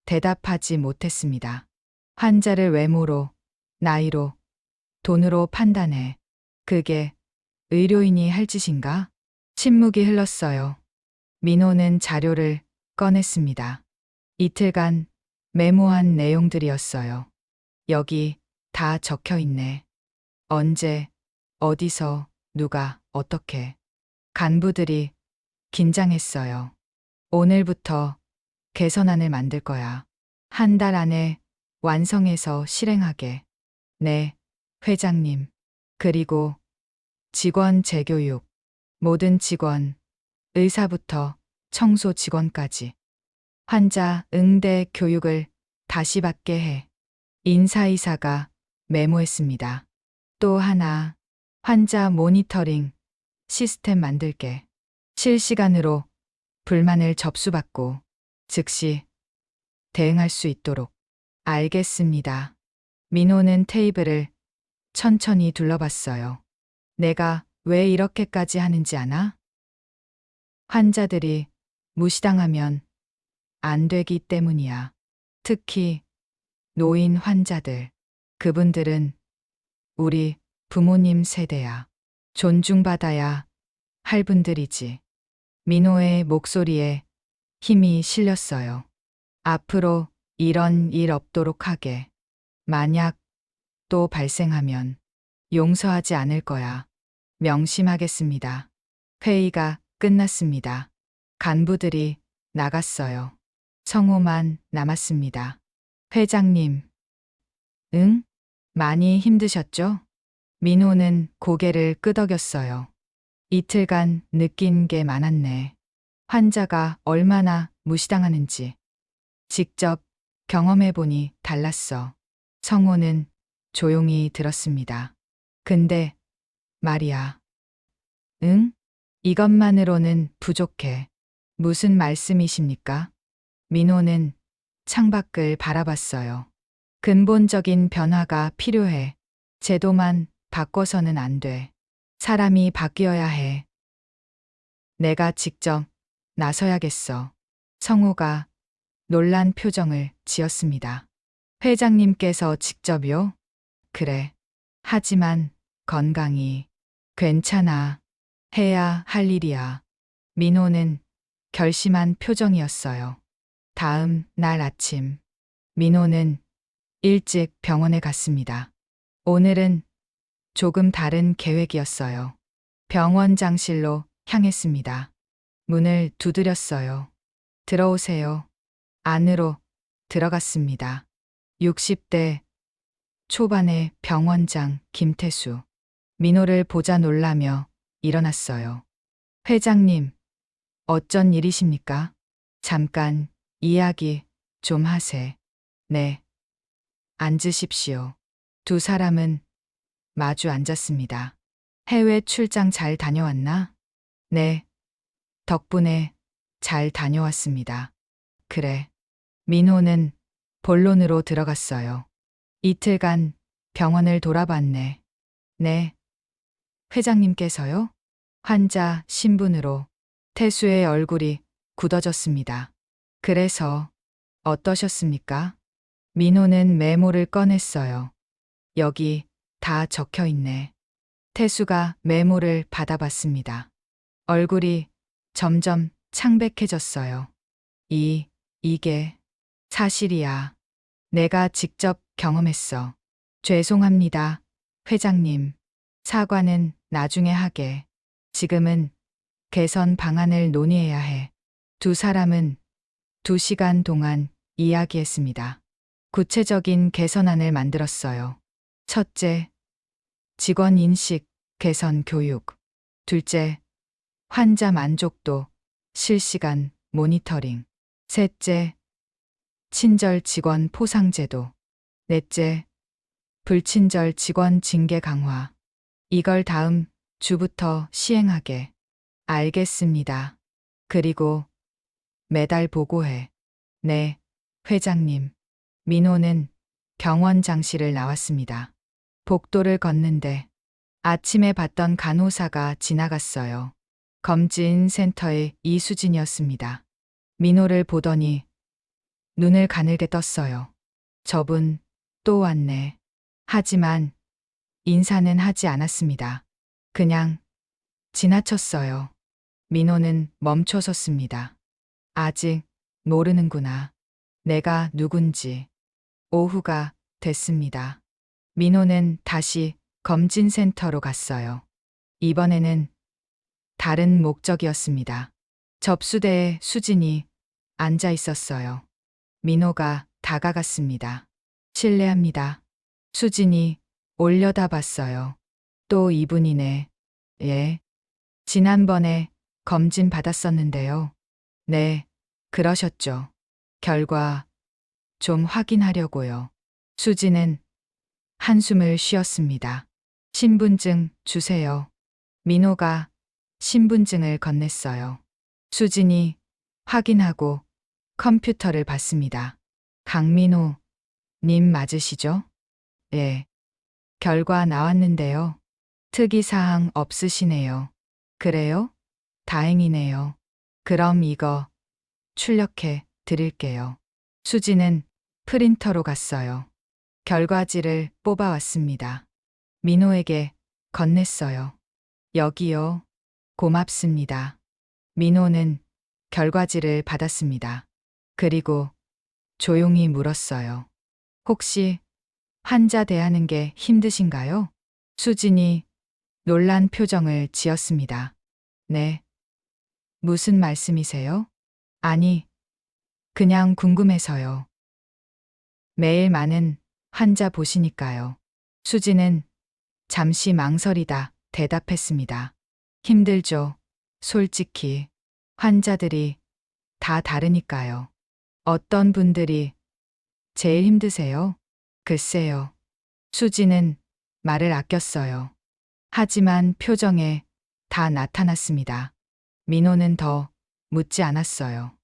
Speaker 2: 대답하지 못했습니다. 환자를 외모로, 나이로, 돈으로 판단해. 그게 의료인이 할 짓인가? 침묵이 흘렀어요. 민호는 자료를 꺼냈습니다. 이틀간 메모한 내용들이었어요. 여기 다 적혀 있네. 언제, 어디서, 누가, 어떻게. 간부들이 긴장했어요. 오늘부터 개선안을 만들 거야. 한 달 안에 완성해서 실행하게. 네, 회장님. 그리고 직원 재교육. 모든 직원, 의사부터 청소 직원까지. 환자 응대 교육을 다시 받게 해. 인사이사가 메모했습니다. 또 하나, 환자 모니터링 시스템 만들게. 실시간으로 불만을 접수받고 즉시 대응할 수 있도록. 알겠습니다. 민호는 테이블을 천천히 둘러봤어요. 내가 왜 이렇게까지 하는지 아나? 환자들이 무시당하면 안 되기 때문이야. 특히 노인 환자들. 그분들은 우리 부모님 세대야. 존중받아야 할 분들이지. 민호의 목소리에 힘이 실렸어요. 앞으로 이런 일 없도록 하게. 만약 또 발생하면 용서하지 않을 거야. 명심하겠습니다. 회의가 끝났습니다. 간부들이 나갔어요. 성우만 남았습니다. 회장님. 응? 많이 힘드셨죠? 민호는 고개를 끄덕였어요. 이틀간 느낀 게 많았네. 환자가 얼마나 무시당하는지. 직접 경험해보니 달랐어. 성호는 조용히 들었습니다. 근데 말이야. 응? 이것만으로는 부족해. 무슨 말씀이십니까? 민호는 창밖을 바라봤어요. 근본적인 변화가 필요해. 제도만 바꿔서는 안 돼. 사람이 바뀌어야 해. 내가 직접 나서야겠어. 성우가 놀란 표정을 지었습니다. 회장님께서 직접요? 그래. 하지만 건강이 괜찮아. 해야 할 일이야. 민호는 결심한 표정이었어요. 다음 날 아침, 민호는 일찍 병원에 갔습니다. 오늘은 조금 다른 계획이었어요. 병원장실로 향했습니다. 문을 두드렸어요. 들어오세요. 안으로 들어갔습니다. 60대 초반의 병원장 김태수. 민호를 보자 놀라며 일어났어요. 회장님, 어쩐 일이십니까? 잠깐 이야기 좀 하세. 네. 앉으십시오. 두 사람은 마주 앉았습니다. 해외 출장 잘 다녀왔나? 네. 덕분에 잘 다녀왔습니다. 그래. 민호는 본론으로 들어갔어요. 이틀간 병원을 돌아봤네. 네. 회장님께서요? 환자 신분으로 태수의 얼굴이 굳어졌습니다. 그래서 어떠셨습니까? 민호는 메모를 꺼냈어요. 여기 다 적혀 있네. 태수가 메모를 받아봤습니다. 얼굴이 점점 창백해졌어요. 이게 사실이야. 내가 직접 경험했어. 죄송합니다, 회장님. 사과는 나중에 하게. 지금은 개선 방안을 논의해야 해. 두 사람은 2시간 동안 이야기했습니다. 구체적인 개선안을 만들었어요. 첫째, 직원 인식 개선 교육. 둘째, 환자 만족도 실시간 모니터링. 셋째, 친절 직원 포상제도. 넷째, 불친절 직원 징계 강화. 이걸 다음 주부터 시행하게. 알겠습니다. 그리고 매달 보고해. 네, 회장님. 민호는 병원 장실을 나왔습니다. 복도를 걷는데 아침에 봤던 간호사가 지나갔어요. 검진 센터의 이수진이었습니다. 민호를 보더니 눈을 가늘게 떴어요. 저분 또 왔네. 하지만 인사는 하지 않았습니다. 그냥 지나쳤어요. 민호는 멈춰섰습니다. 아직 모르는구나. 내가 누군지. 오후가 됐습니다. 민호는 다시 검진센터로 갔어요. 이번에는 다른 목적이었습니다. 접수대에 수진이 앉아 있었어요. 민호가 다가갔습니다. 실례합니다. 수진이 올려다 봤어요. 또 이분이네. 예. 지난번에 검진 받았었는데요. 네, 그러셨죠. 결과 좀 확인하려고요. 수진은 한숨을 쉬었습니다. 신분증 주세요. 민호가 신분증을 건넸어요. 수진이 확인하고 컴퓨터를 봤습니다. 강민호 님 맞으시죠? 예. 결과 나왔는데요. 특이사항 없으시네요. 그래요? 다행이네요. 그럼 이거 출력해 드릴게요. 수지는 프린터로 갔어요. 결과지를 뽑아왔습니다. 민호에게 건넸어요. 여기요. 고맙습니다. 민호는 결과지를 받았습니다. 그리고 조용히 물었어요. 혹시 환자 대하는 게 힘드신가요? 수진이 놀란 표정을 지었습니다. 네. 무슨 말씀이세요? 아니, 그냥 궁금해서요. 매일 많은 환자 보시니까요. 수지는 잠시 망설이다 대답했습니다. 힘들죠. 솔직히 환자들이 다 다르니까요. 어떤 분들이 제일 힘드세요? 글쎄요. 수지는 말을 아꼈어요. 하지만 표정에 다 나타났습니다. 민호는 더 묻지 않았어요.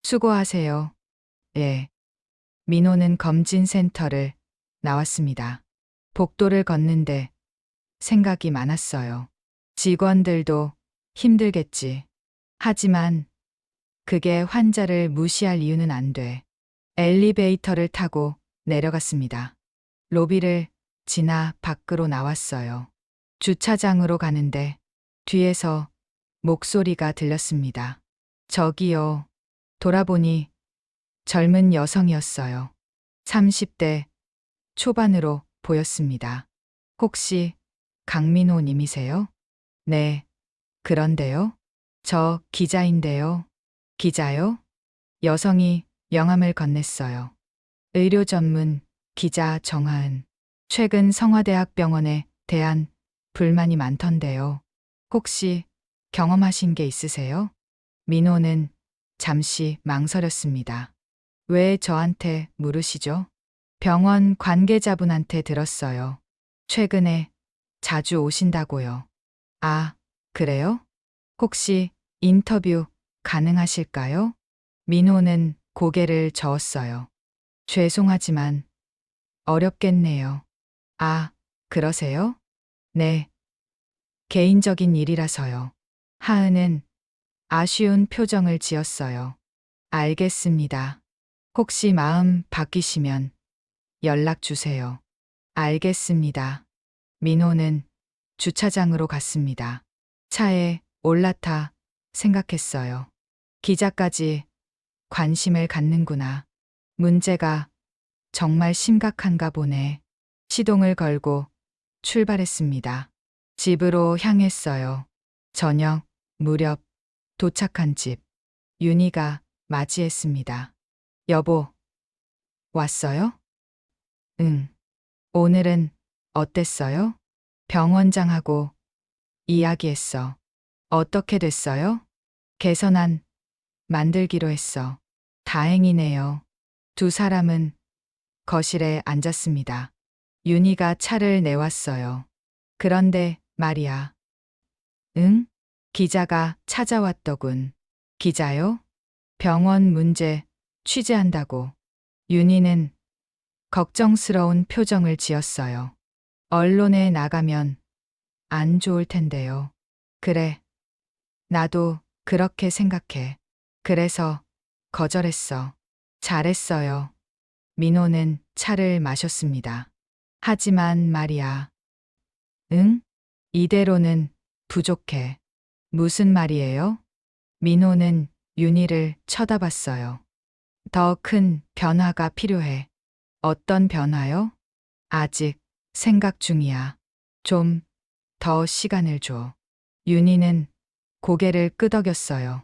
Speaker 2: 수고하세요. 예. 민호는 검진센터를 나왔습니다. 복도를 걷는데 생각이 많았어요. 직원들도 힘들겠지. 하지만 그게 환자를 무시할 이유는 안 돼. 엘리베이터를 타고 내려갔습니다. 로비를 지나 밖으로 나왔어요. 주차장으로 가는데 뒤에서 목소리가 들렸습니다. 저기요. 돌아보니 젊은 여성이었어요. 30대 초반으로 보였습니다. 혹시 강민호 님이세요? 네. 그런데요? 저 기자인데요. 기자요? 여성이 명함을 건넸어요. 의료 전문 기자 정하은. 최근 성화대학병원에 대한 불만이 많던데요. 혹시 경험하신 게 있으세요? 민호는 잠시 망설였습니다. 왜 저한테 물으시죠? 병원 관계자분한테 들었어요. 최근에 자주 오신다고요. 아, 그래요? 혹시 인터뷰 가능하실까요? 민호는 고개를 저었어요. 죄송하지만 어렵겠네요. 아, 그러세요? 네, 개인적인 일이라서요. 하은은 아쉬운 표정을 지었어요. 알겠습니다. 혹시 마음 바뀌시면 연락 주세요. 알겠습니다. 민호는 주차장으로 갔습니다. 차에 올라타 생각했어요. 기자까지 관심을 갖는구나. 문제가 정말 심각한가 보네. 시동을 걸고 출발했습니다. 집으로 향했어요. 저녁 무렵 도착한 집. 윤희가 맞이했습니다. 여보, 왔어요? 응. 오늘은 어땠어요? 병원장하고 이야기했어. 어떻게 됐어요? 개선안 만들기로 했어. 다행이네요. 두 사람은 거실에 앉았습니다. 윤희가 차를 내왔어요. 그런데 말이야. 응? 기자가 찾아왔더군. 기자요? 병원 문제 취재한다고. 윤희는 걱정스러운 표정을 지었어요. 언론에 나가면 안 좋을 텐데요. 그래. 나도 그렇게 생각해. 그래서 거절했어. 잘했어요. 민호는 차를 마셨습니다. 하지만 말이야. 응? 이대로는 부족해. 무슨 말이에요? 민호는 윤희를 쳐다봤어요. 더 큰 변화가 필요해. 어떤 변화요? 아직 생각 중이야. 좀 더 시간을 줘. 윤희는 고개를 끄덕였어요.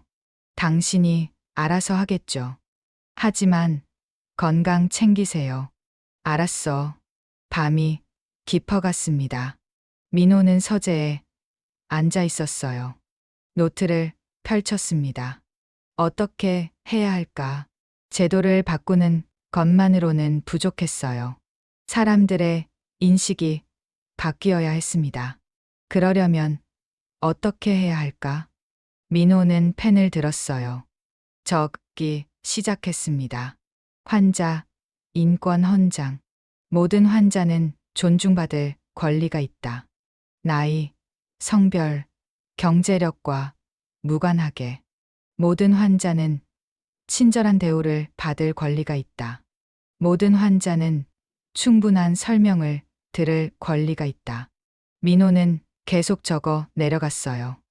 Speaker 2: 당신이 알아서 하겠죠. 하지만 건강 챙기세요. 알았어. 밤이 깊어갔습니다. 민호는 서재에 앉아 있었어요. 노트를 펼쳤습니다. 어떻게 해야 할까? 제도를 바꾸는 것만으로는 부족했어요. 사람들의 인식이 바뀌어야 했습니다. 그러려면 어떻게 해야 할까? 민호는 펜을 들었어요. 적기 시작했습니다. 환자, 인권 헌장. 모든 환자는 존중받을 권리가 있다. 나이, 성별, 경제력과 무관하게 모든 환자는 친절한 대우를 받을 권리가 있다. 모든 환자는 충분한 설명을 들을 권리가 있다. 민호는 계속 적어 내려갔어요.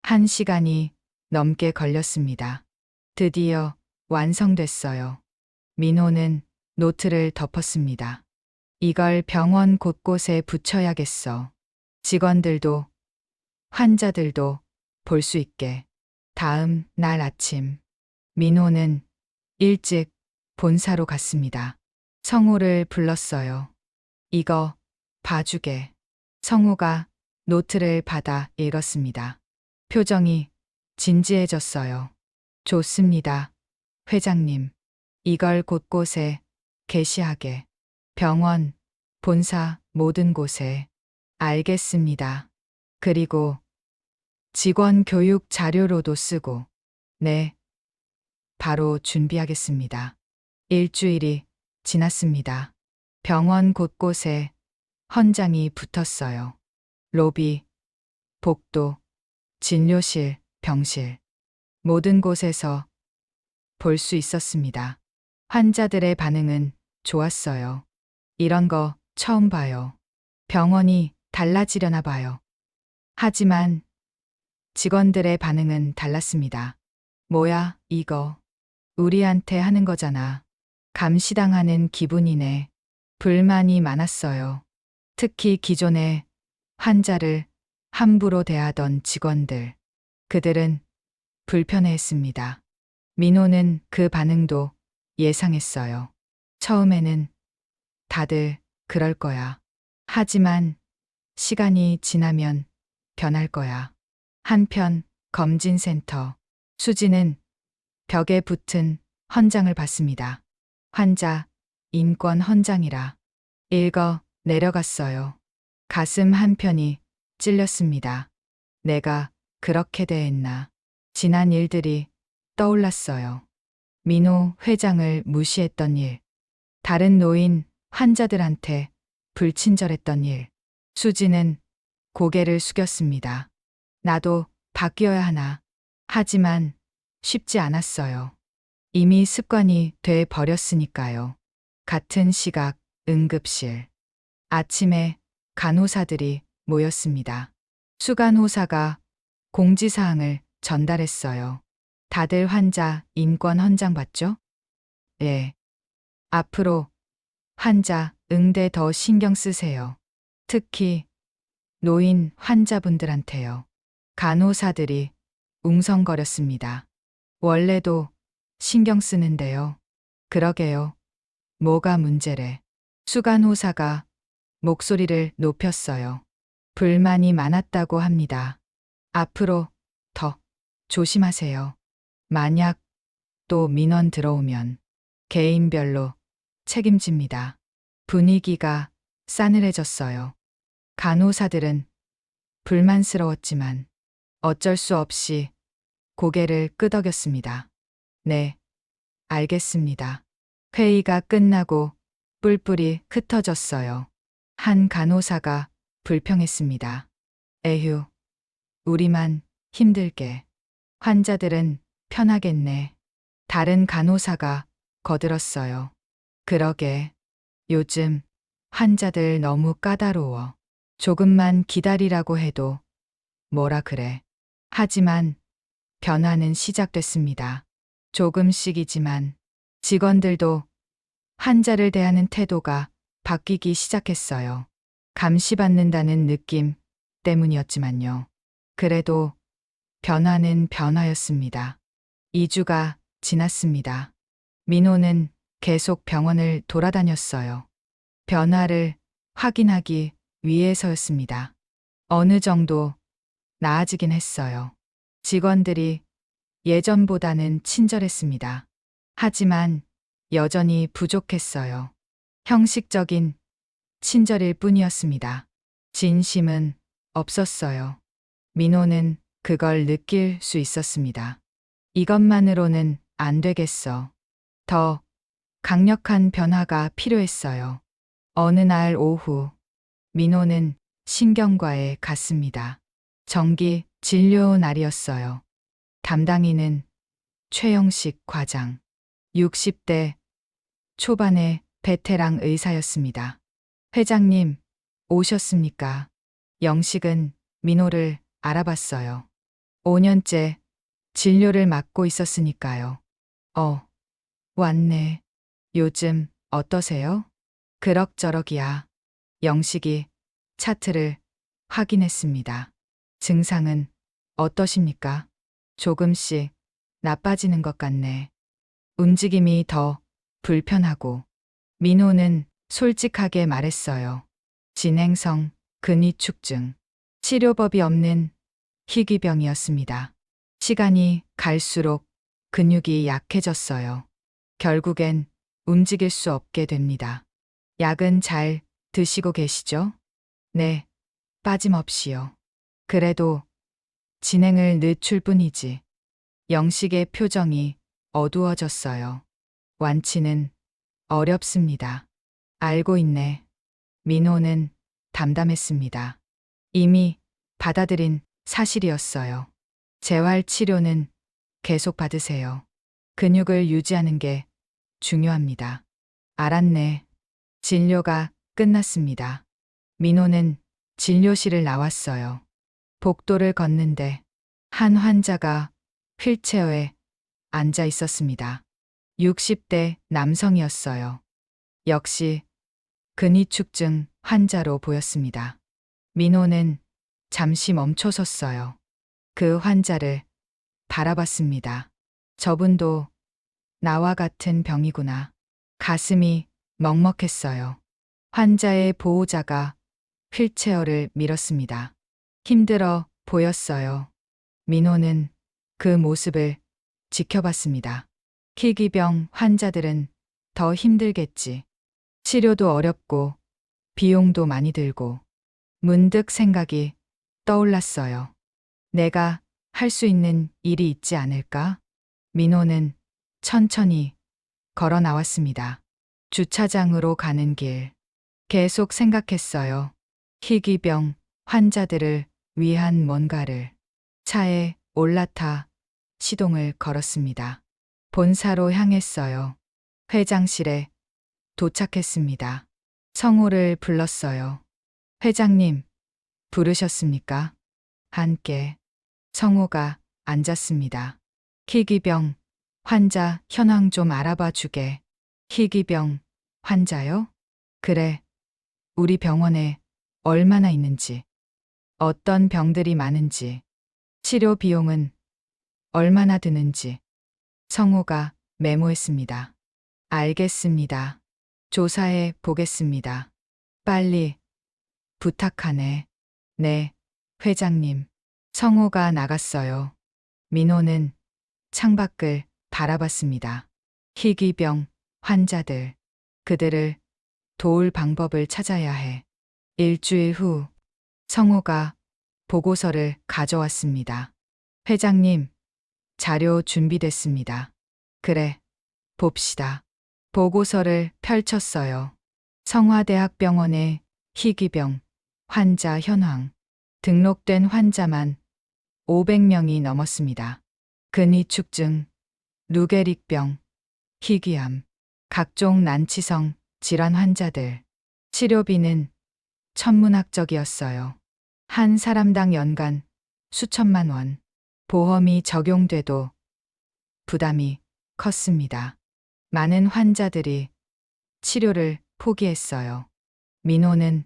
Speaker 2: 1시간이 넘게 걸렸습니다. 드디어 완성됐어요. 민호는 노트를 덮었습니다. 이걸 병원 곳곳에 붙여야겠어. 직원들도 환자들도 볼 수 있게. 다음 날 아침, 민호는 일찍 본사로 갔습니다. 성우를 불렀어요. 이거 봐주게. 성우가 노트를 받아 읽었습니다. 표정이 진지해졌어요. 좋습니다. 회장님, 이걸 곳곳에 게시하게. 병원, 본사 모든 곳에. 알겠습니다. 그리고 직원 교육 자료로도 쓰고. 네, 바로 준비하겠습니다. 일주일이 지났습니다. 병원 곳곳에 헌장이 붙었어요. 로비, 복도, 진료실, 병실. 모든 곳에서 볼 수 있었습니다. 환자들의 반응은 좋았어요. 이런 거 처음 봐요. 병원이 달라지려나 봐요. 하지만 직원들의 반응은 달랐습니다. 뭐야, 이거. 우리한테 하는 거잖아. 감시당하는 기분이네. 불만이 많았어요. 특히 기존에 환자를 함부로 대하던 직원들. 그들은 불편해했습니다. 민호는 그 반응도 예상했어요. 처음에는 다들 그럴 거야. 하지만 시간이 지나면 변할 거야. 한편 검진센터. 수지는 벽에 붙은 헌장을 봤습니다. 환자 인권 헌장이라 읽어 내려갔어요. 가슴 한편이 찔렸습니다. 내가 그렇게 대했나. 지난 일들이 떠올랐어요. 민호 회장을 무시했던 일, 다른 노인 환자들한테 불친절했던 일. 수지는 고개를 숙였습니다. 나도 바뀌어야 하나. 하지만 쉽지 않았어요. 이미 습관이 돼 버렸으니까요. 같은 시각 응급실. 아침에 간호사들이 모였습니다. 수간호사가 공지사항을 전달했어요. 다들 환자 인권 헌장 받죠? 예. 앞으로 환자 응대 더 신경 쓰세요. 특히 노인 환자분들한테요. 간호사들이 웅성거렸습니다. 원래도 신경 쓰는데요. 그러게요. 뭐가 문제래. 수간호사가 목소리를 높였어요. 불만이 많았다고 합니다. 앞으로 더 조심하세요. 만약 또 민원 들어오면 개인별로 책임집니다. 분위기가 싸늘해졌어요. 간호사들은 불만스러웠지만 어쩔 수 없이 고개를 끄덕였습니다. 네, 알겠습니다. 회의가 끝나고 뿔뿔이 흩어졌어요. 한 간호사가 불평했습니다. 에휴, 우리만 힘들게. 환자들은 편하겠네. 다른 간호사가 거들었어요. 그러게, 요즘 환자들 너무 까다로워. 조금만 기다리라고 해도 뭐라 그래. 하지만 변화는 시작됐습니다. 조금씩이지만 직원들도 환자를 대하는 태도가 바뀌기 시작했어요. 감시받는다는 느낌 때문이었지만요. 그래도 변화는 변화였습니다. 2주가 지났습니다. 민호는 계속 병원을 돌아다녔어요. 변화를 확인하기 위해서였습니다. 어느 정도 나아지긴 했어요. 직원들이 예전보다는 친절했습니다. 하지만 여전히 부족했어요. 형식적인 친절일 뿐이었습니다. 진심은 없었어요. 민호는 그걸 느낄 수 있었습니다. 이것만으로는 안 되겠어. 더 강력한 변화가 필요했어요. 어느 날 오후, 민호는 신경과에 갔습니다. 정기 진료 날이었어요. 담당인은 최영식 과장, 60대 초반의 베테랑 의사였습니다. 회장님, 오셨습니까? 영식은 민호를 알아봤어요. 5년째 진료를 맡고 있었으니까요. 왔네. 요즘 어떠세요? 그럭저럭이야. 영식이 차트를 확인했습니다. 증상은 어떠십니까? 조금씩 나빠지는 것 같네. 움직임이 더 불편하고. 민호는 솔직하게 말했어요. 진행성 근위축증. 치료법이 없는 희귀병이었습니다. 시간이 갈수록 근육이 약해졌어요. 결국엔 움직일 수 없게 됩니다. 약은 잘 드시고 계시죠? 네, 빠짐없이요. 그래도 진행을 늦출 뿐이지. 영식의 표정이 어두워졌어요. 완치는 어렵습니다. 알고 있네. 민호는 담담했습니다. 이미 받아들인 사실이었어요. 재활 치료는 계속 받으세요. 근육을 유지하는 게 중요합니다. 알았네. 진료가 끝났습니다. 민호는 진료실을 나왔어요. 복도를 걷는데 한 환자가 휠체어에 앉아 있었습니다. 60대 남성이었어요. 역시 근위축증 환자로 보였습니다. 민호는 잠시 멈춰섰어요. 그 환자를 바라봤습니다. 저분도 나와 같은 병이구나. 가슴이 먹먹했어요. 환자의 보호자가 휠체어를 밀었습니다. 힘들어 보였어요. 민호는 그 모습을 지켜봤습니다. 희귀병 환자들은 더 힘들겠지. 치료도 어렵고 비용도 많이 들고. 문득 생각이 떠올랐어요. 내가 할 수 있는 일이 있지 않을까? 민호는 천천히 걸어 나왔습니다. 주차장으로 가는 길. 계속 생각했어요. 희귀병 환자들을 위한 뭔가를. 차에 올라타 시동을 걸었습니다. 본사로 향했어요. 회장실에 도착했습니다. 성호를 불렀어요. 회장님, 부르셨습니까? 함께 성호가 앉았습니다. 희귀병 환자 현황 좀 알아봐 주게. 희귀병 환자요? 그래. 우리 병원에 얼마나 있는지, 어떤 병들이 많은지, 치료 비용은 얼마나 드는지. 성호가 메모했습니다. 알겠습니다. 조사해 보겠습니다. 빨리 부탁하네. 네, 회장님. 성호가 나갔어요. 민호는 창밖을 바라봤습니다. 희귀병 환자들. 그들을 도울 방법을 찾아야 해. 일주일 후 성호가 보고서를 가져왔습니다. 회장님, 자료 준비됐습니다. 그래, 봅시다. 보고서를 펼쳤어요. 성화대학병원의 희귀병 환자 현황. 등록된 환자만 500명이 넘었습니다. 근위축증, 루게릭병, 희귀암, 각종 난치성 질환 환자들. 치료비는 천문학적이었어요. 한 사람당 연간 수천만 원. 보험이 적용돼도 부담이 컸습니다. 많은 환자들이 치료를 포기했어요. 민호는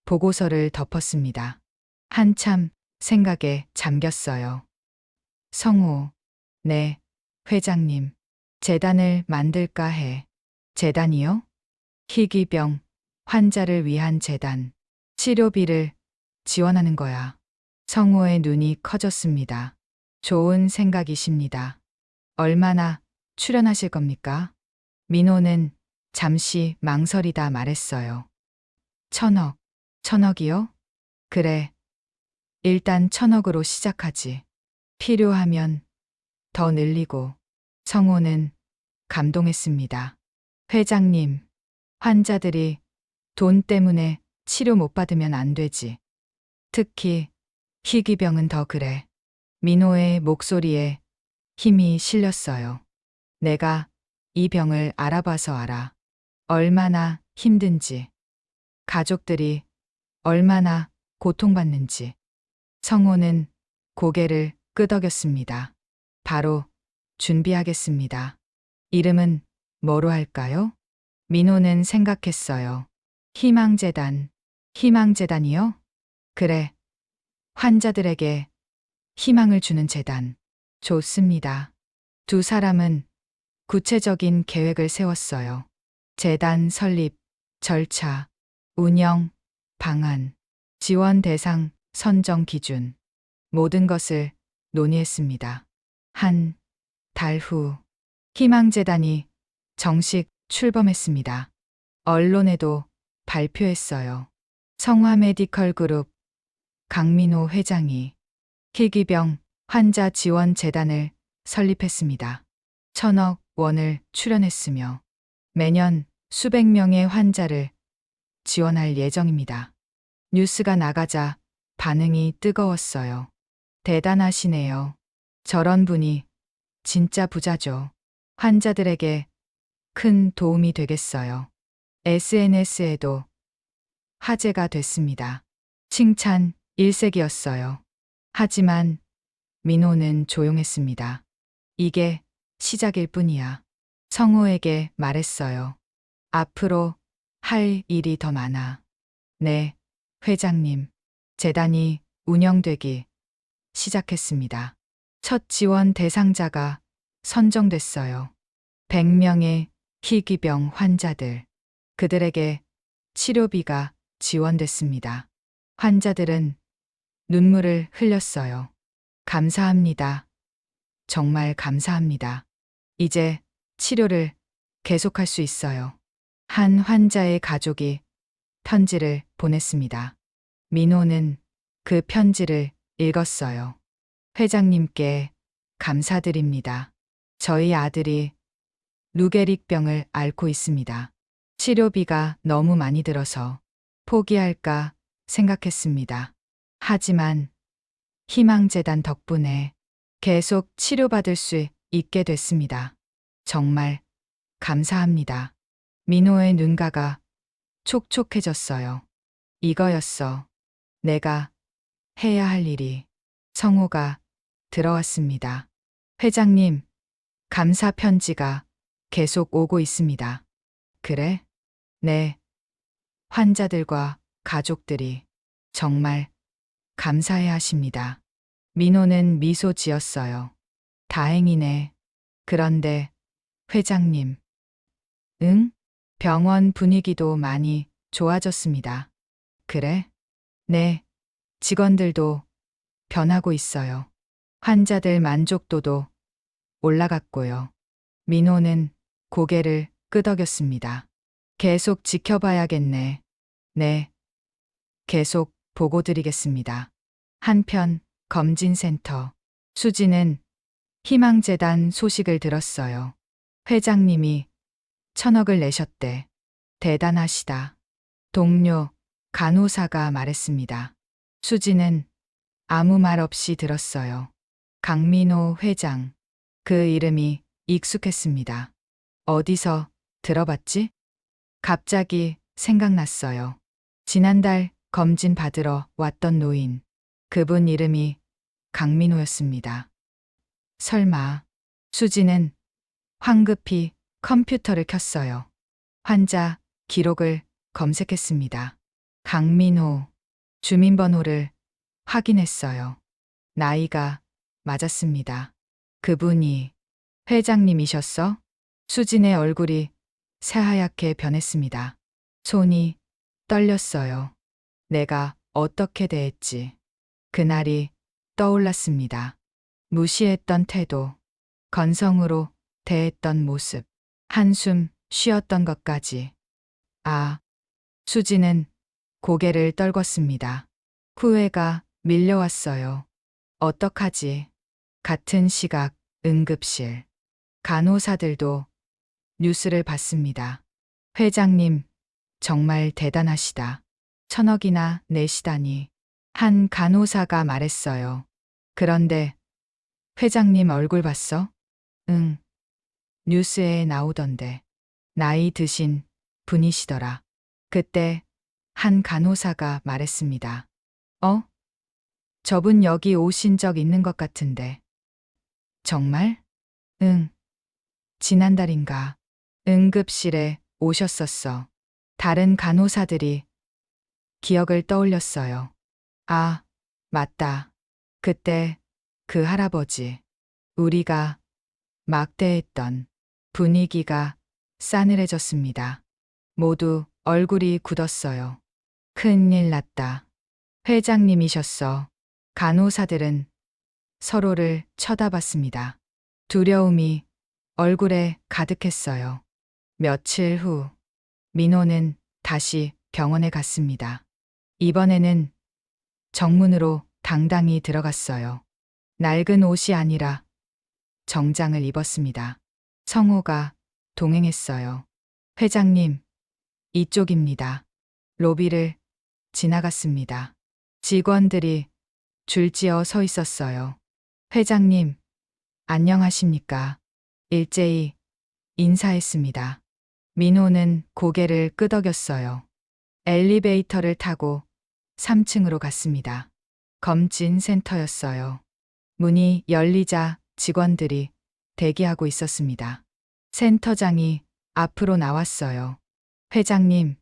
Speaker 2: 보고서를 덮었습니다. 한참 생각에 잠겼어요. 성호, 네, 회장님. 재단을 만들까 해. 재단이요? 희귀병 환자를 위한 재단. 치료비를 지원하는 거야. 성호의 눈이 커졌습니다. 좋은 생각이십니다. 얼마나 출연하실 겁니까? 민호는 잠시 망설이다 말했어요. 1,000억. 1,000억이요? 그래. 일단 1,000억으로 시작하지. 필요하면 더 늘리고. 성호는 감동했습니다. 회장님, 환자들이 돈 때문에 치료 못 받으면 안 되지. 특히 희귀병은 더 그래. 민호의 목소리에 힘이 실렸어요. 내가 이 병을 알아봐서 알아. 얼마나 힘든지. 가족들이 얼마나 고통받는지. 성호는 고개를 끄덕였습니다. 바로 준비하겠습니다. 이름은 뭐로 할까요? 민호는 생각했어요. 희망재단. 희망재단이요? 그래. 환자들에게 희망을 주는 재단. 좋습니다. 두 사람은 구체적인 계획을 세웠어요. 재단 설립, 절차, 운영, 방안, 지원 대상, 선정 기준. 모든 것을 논의했습니다. 한 달 후, 희망재단이 정식 출범했습니다. 언론에도 발표했어요. 성화 메디컬 그룹 강민호 회장이 희귀병 환자 지원 재단을 설립했습니다. 1,000억 원을 출연했으며 매년 수백 명의 환자를 지원할 예정입니다. 뉴스가 나가자 반응이 뜨거웠어요. 대단하시네요. 저런 분이 진짜 부자죠. 환자들에게 큰 도움이 되겠어요. SNS에도 화제가 됐습니다. 칭찬 일색이었어요. 하지만 민호는 조용했습니다. 이게 시작일 뿐이야. 성호에게 말했어요. 앞으로 할 일이 더 많아. 네, 회장님. 재단이 운영되기 시작했습니다. 첫 지원 대상자가 선정됐어요. 100명의 희귀병 환자들. 그들에게 치료비가 지원됐습니다. 환자들은 눈물을 흘렸어요. 감사합니다. 정말 감사합니다. 이제 치료를 계속할 수 있어요. 한 환자의 가족이 편지를 보냈습니다. 민호는 그 편지를 읽었어요. 회장님께 감사드립니다. 저희 아들이 루게릭병을 앓고 있습니다. 치료비가 너무 많이 들어서 포기할까 생각했습니다. 하지만 희망재단 덕분에 계속 치료받을 수 있게 됐습니다. 정말 감사합니다. 민호의 눈가가 촉촉해졌어요. 이거였어. 내가 해야 할 일이. 성우가 들어왔습니다. 회장님, 감사 편지가 계속 오고 있습니다. 그래? 네. 환자들과 가족들이 정말 감사해 하십니다. 민호는 미소 지었어요. 다행이네. 그런데 회장님. 응? 병원 분위기도 많이 좋아졌습니다. 그래? 네. 직원들도 변하고 있어요. 환자들 만족도도 올라갔고요. 민호는 고개를 끄덕였습니다. 계속 지켜봐야겠네. 네. 계속 보고 드리겠습니다. 한편 검진센터. 수지는 희망재단 소식을 들었어요. 회장님이 1,000억을 내셨대. 대단하시다. 동료 간호사가 말했습니다. 수지는 아무 말 없이 들었어요. 강민호 회장. 그 이름이 익숙했습니다. 어디서 들어봤지? 갑자기 생각났어요. 지난달 검진 받으러 왔던 노인. 그분 이름이 강민호였습니다. 설마. 수지는 황급히 컴퓨터를 켰어요. 환자 기록을 검색했습니다. 강민호. 주민번호를 확인했어요. 나이가 맞았습니다. 그분이 회장님이셨어? 수진의 얼굴이 새하얗게 변했습니다. 손이 떨렸어요. 내가 어떻게 대했지? 그날이 떠올랐습니다. 무시했던 태도, 건성으로 대했던 모습, 한숨 쉬었던 것까지. 아, 수지는 고개를 떨궜습니다. 후회가 밀려왔어요. 어떡하지? 같은 시각 응급실. 간호사들도 뉴스를 봤습니다. 회장님, 정말 대단하시다. 1,000억이나 내시다니. 한 간호사가 말했어요. 그런데 회장님 얼굴 봤어? 응. 뉴스에 나오던데. 나이 드신 분이시더라. 그때 한 간호사가 말했습니다. 어? 저분 여기 오신 적 있는 것 같은데. 정말? 응. 지난달인가 응급실에 오셨었어. 다른 간호사들이 기억을 떠올렸어요. 아, 맞다. 그때 그 할아버지. 우리가 막대했던 분위기가 싸늘해졌습니다. 모두 얼굴이 굳었어요. 큰일 났다. 회장님이셨어. 간호사들은 서로를 쳐다봤습니다. 두려움이 얼굴에 가득했어요. 며칠 후, 민호는 다시 병원에 갔습니다. 이번에는 정문으로 당당히 들어갔어요. 낡은 옷이 아니라 정장을 입었습니다. 성호가 동행했어요. 회장님, 이쪽입니다. 로비를 지나갔습니다. 직원들이 줄지어 서 있었어요. 회장님, 안녕하십니까? 일제히 인사했습니다. 민호는 고개를 끄덕였어요. 엘리베이터를 타고 3층으로 갔습니다. 검진센터였어요. 문이 열리자 직원들이 대기하고 있었습니다. 센터장이 앞으로 나왔어요. 회장님,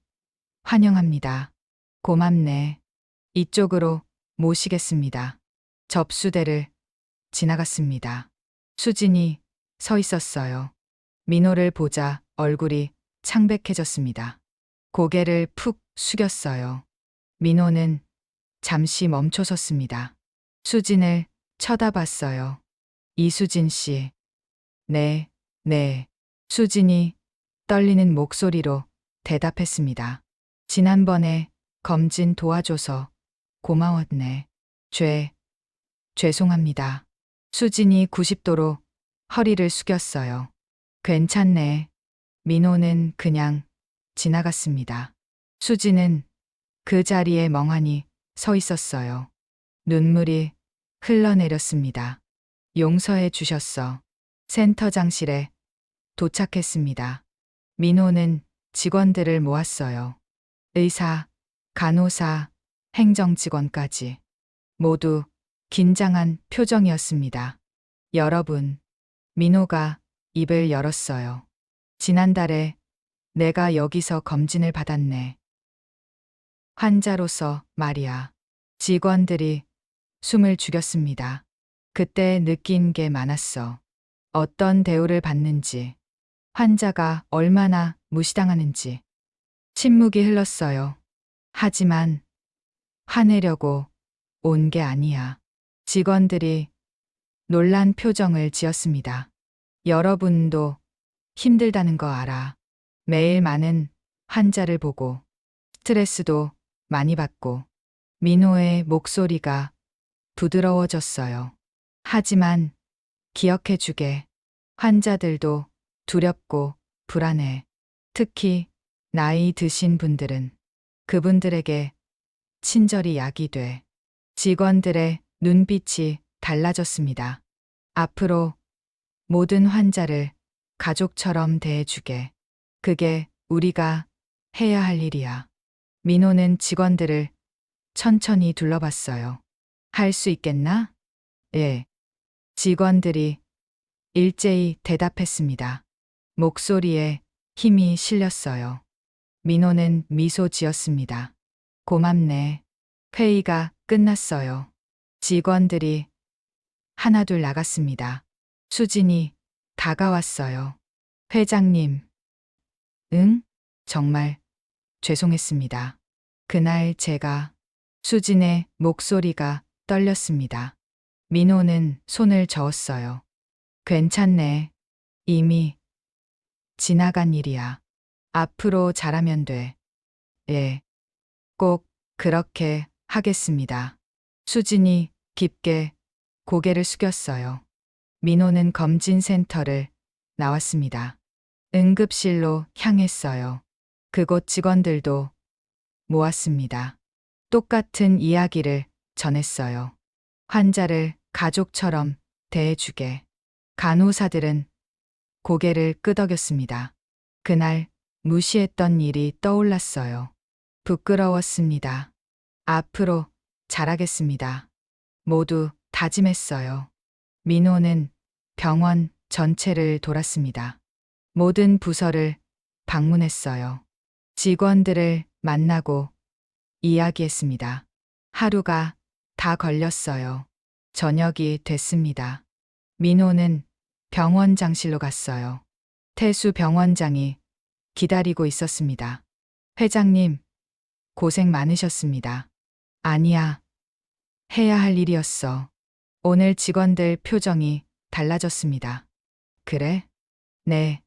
Speaker 2: 환영합니다. 고맙네. 이쪽으로 모시겠습니다. 접수대를 지나갔습니다. 수진이 서 있었어요. 민호를 보자 얼굴이 창백해졌습니다. 고개를 푹 숙였어요. 민호는 잠시 멈춰섰습니다. 수진을 쳐다봤어요. 이수진 씨. 네, 네. 수진이 떨리는 목소리로 대답했습니다. 지난번에 검진 도와줘서 고마웠네. 죄송합니다. 수진이 90도로 허리를 숙였어요. 괜찮네. 민호는 그냥 지나갔습니다. 수진은 그 자리에 멍하니 서 있었어요. 눈물이 흘러내렸습니다. 용서해 주셨어. 센터장실에 도착했습니다. 민호는 직원들을 모았어요. 의사, 간호사, 행정직원까지 모두 긴장한 표정이었습니다. 여러분, 민호가 입을 열었어요. 지난달에 내가 여기서 검진을 받았네. 환자로서 말이야. 직원들이 숨을 죽였습니다. 그때 느낀 게 많았어. 어떤 대우를 받는지, 환자가 얼마나 무시당하는지. 침묵이 흘렀어요. 하지만 화내려고 온 게 아니야. 직원들이 놀란 표정을 지었습니다. 여러분도 힘들다는 거 알아. 매일 많은 환자를 보고 스트레스도 많이 받고. 민호의 목소리가 부드러워졌어요. 하지만 기억해 주게. 환자들도 두렵고 불안해. 특히 나이 드신 분들은 그분들에게 친절이 약이 돼. 직원들의 눈빛이 달라졌습니다. 앞으로 모든 환자를 가족처럼 대해주게. 그게 우리가 해야 할 일이야. 민호는 직원들을 천천히 둘러봤어요. 할 수 있겠나? 예. 직원들이 일제히 대답했습니다. 목소리에 힘이 실렸어요. 민호는 미소 지었습니다. 고맙네. 회의가 끝났어요. 직원들이 하나둘 나갔습니다. 수진이 다가왔어요. 회장님. 응? 정말 죄송했습니다. 그날 제가. 수진의 목소리가 떨렸습니다. 민호는 손을 저었어요. 괜찮네. 이미 지나간 일이야. 앞으로 잘하면 돼. 예. 꼭 그렇게 하겠습니다. 수진이 깊게 고개를 숙였어요. 민호는 검진센터를 나왔습니다. 응급실로 향했어요. 그곳 직원들도 모았습니다. 똑같은 이야기를 전했어요. 환자를 가족처럼 대해주게. 간호사들은 고개를 끄덕였습니다. 그날 무시했던 일이 떠올랐어요. 부끄러웠습니다. 앞으로 잘하겠습니다. 모두 다짐했어요. 민호는 병원 전체를 돌았습니다. 모든 부서를 방문했어요. 직원들을 만나고 이야기했습니다. 하루가 다 걸렸어요. 저녁이 됐습니다. 민호는 병원장실로 갔어요. 태수 병원장이 기다리고 있었습니다. 회장님, 고생 많으셨습니다. 아니야. 해야 할 일이었어. 오늘 직원들 표정이 달라졌습니다. 그래? 네.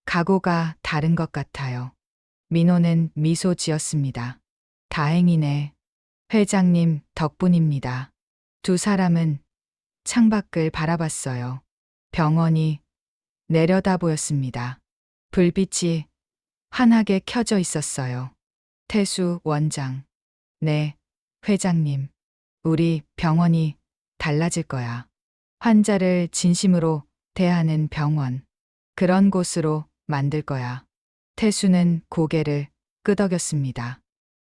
Speaker 2: 각오가 다른 것 같아요. 민호는 미소 지었습니다. 다행이네. 회장님 덕분입니다. 두 사람은 창밖을 바라봤어요. 병원이 내려다 보였습니다. 불빛이 환하게 켜져 있었어요. 태수 원장. 네, 회장님. 우리 병원이 달라질 거야. 환자를 진심으로 대하는 병원. 그런 곳으로 만들 거야. 태수는 고개를 끄덕였습니다.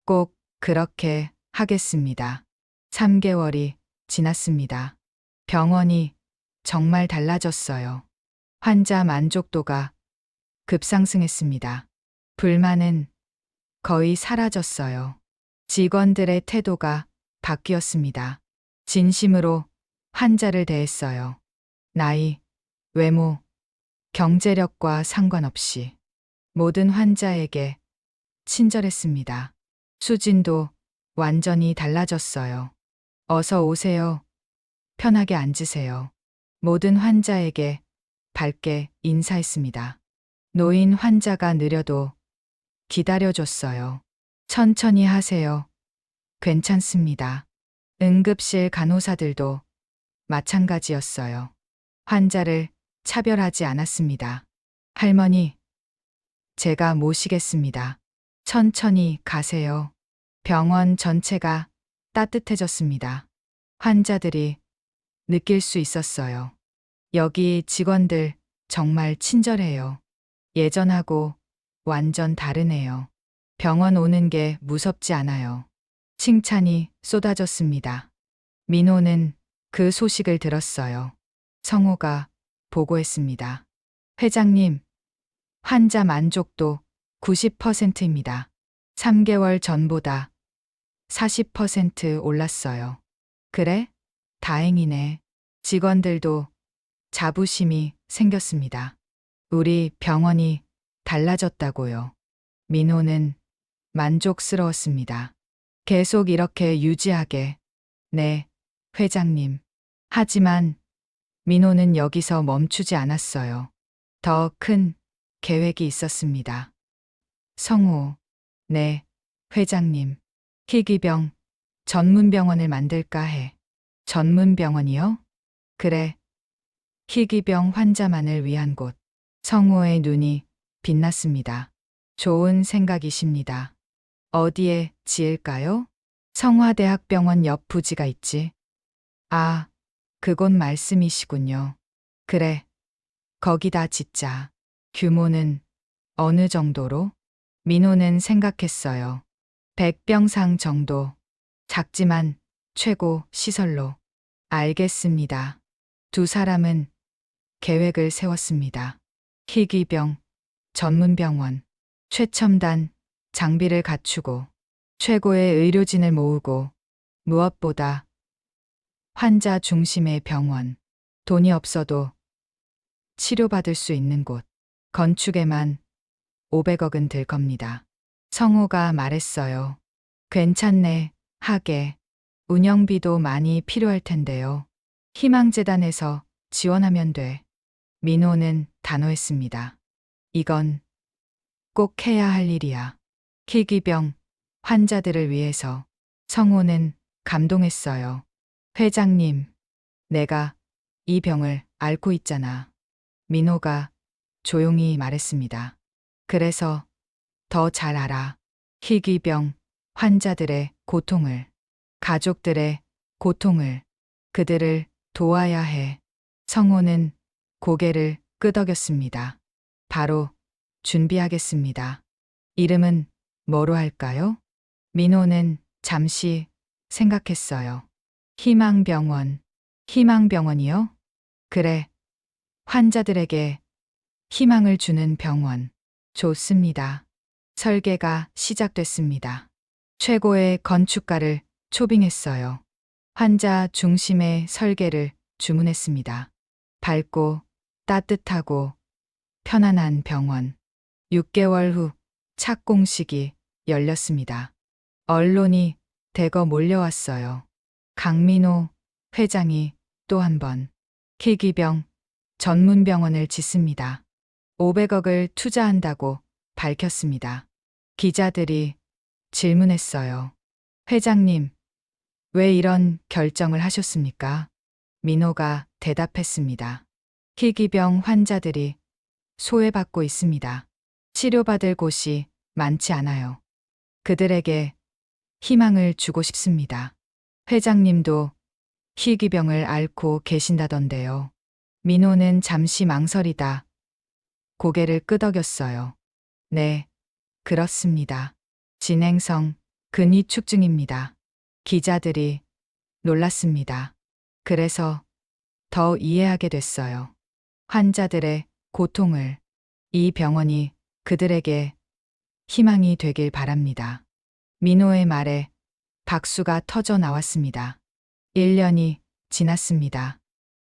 Speaker 2: 꼭 그렇게 하겠습니다. 3개월이 지났습니다. 병원이 정말 달라졌어요. 환자 만족도가 급상승했습니다. 불만은 거의 사라졌어요. 직원들의 태도가 바뀌었습니다. 진심으로 환자를 대했어요. 나이, 외모, 경제력과 상관없이 모든 환자에게 친절했습니다. 수진도 완전히 달라졌어요. 어서 오세요. 편하게 앉으세요. 모든 환자에게 밝게 인사했습니다. 노인 환자가 느려도 기다려줬어요. 천천히 하세요. 괜찮습니다. 응급실 간호사들도 마찬가지였어요. 환자를 차별하지 않았습니다. 할머니, 제가 모시겠습니다. 천천히 가세요. 병원 전체가 따뜻해졌습니다. 환자들이 느낄 수 있었어요. 여기 직원들 정말 친절해요. 예전하고 완전 다르네요. 병원 오는 게 무섭지 않아요. 칭찬이 쏟아졌습니다. 민호는 그 소식을 들었어요. 성호가 보고했습니다. 회장님, 환자 만족도 90%입니다. 3개월 전보다 40% 올랐어요. 그래? 다행이네. 직원들도 자부심이 생겼습니다. 우리 병원이 달라졌다고요. 민호는 만족스러웠습니다. 계속 이렇게 유지하게. 네, 회장님. 하지만 민호는 여기서 멈추지 않았어요. 더 큰 계획이 있었습니다. 성호. 네, 회장님. 희귀병 전문병원을 만들까 해. 전문병원이요? 그래. 희귀병 환자만을 위한 곳. 성호의 눈이 빛났습니다. 좋은 생각이십니다. 어디에 지을까요? 성화대학병원 옆 부지가 있지. 아, 그곳 말씀이시군요. 그래. 거기다 짓자. 규모는 어느 정도로? 민호는 생각했어요. 100병상 정도. 작지만 최고 시설로. 알겠습니다. 두 사람은 계획을 세웠습니다. 희귀병 전문병원. 최첨단 장비를 갖추고 최고의 의료진을 모으고 무엇보다 환자 중심의 병원. 돈이 없어도 치료받을 수 있는 곳. 건축에만 500억은 들 겁니다. 성호가 말했어요. 괜찮네, 하게. 운영비도 많이 필요할 텐데요. 희망재단에서 지원하면 돼. 민호는 단호했습니다. 이건 꼭 해야 할 일이야. 희귀병 환자들을 위해서. 성호는 감동했어요. 회장님, 내가 이 병을 앓고 있잖아. 민호가 조용히 말했습니다. 그래서 더 잘 알아. 희귀병 환자들의 고통을, 가족들의 고통을, 그들을 도와야 해. 성호는 고개를 끄덕였습니다. 바로 준비하겠습니다. 이름은 뭐로 할까요? 민호는 잠시 생각했어요. 희망병원. 희망병원이요? 그래. 환자들에게 희망을 주는 병원. 좋습니다. 설계가 시작됐습니다. 최고의 건축가를 초빙했어요. 환자 중심의 설계를 주문했습니다. 밝고 따뜻하고 편안한 병원. 6개월 후 착공식이 열렸습니다. 언론이 대거 몰려왔어요. 강민호 회장이 또 한 번 희귀병 전문병원을 짓습니다. 500억을 투자한다고 밝혔습니다. 기자들이 질문했어요. 회장님, 왜 이런 결정을 하셨습니까? 민호가 대답했습니다. 희귀병 환자들이 소외받고 있습니다. 치료받을 곳이 많지 않아요. 그들에게 희망을 주고 싶습니다. 회장님도 희귀병을 앓고 계신다던데요. 민호는 잠시 망설이다 고개를 끄덕였어요. 네, 그렇습니다. 진행성 근위축증입니다. 기자들이 놀랐습니다. 그래서 더 이해하게 됐어요. 환자들의 고통을. 이 병원이 그들에게 희망이 되길 바랍니다. 민호의 말에 박수가 터져 나왔습니다. 1년이 지났습니다.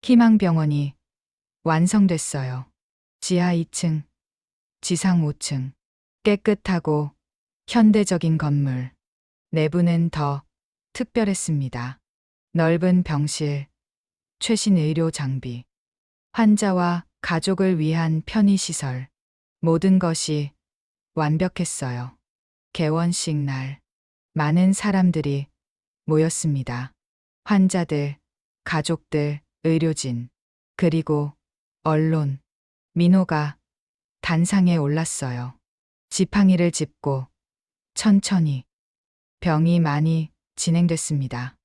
Speaker 2: 희망병원이 완성됐어요. 지하 2층, 지상 5층. 깨끗하고 현대적인 건물. 내부는 더 특별했습니다. 넓은 병실, 최신 의료 장비, 환자와 가족을 위한 편의시설. 모든 것이 완벽했어요. 개원식 날, 많은 사람들이 모였습니다. 환자들, 가족들, 의료진, 그리고 언론. 민호가 단상에 올랐어요. 지팡이를 짚고 천천히. 병이 많이 진행됐습니다.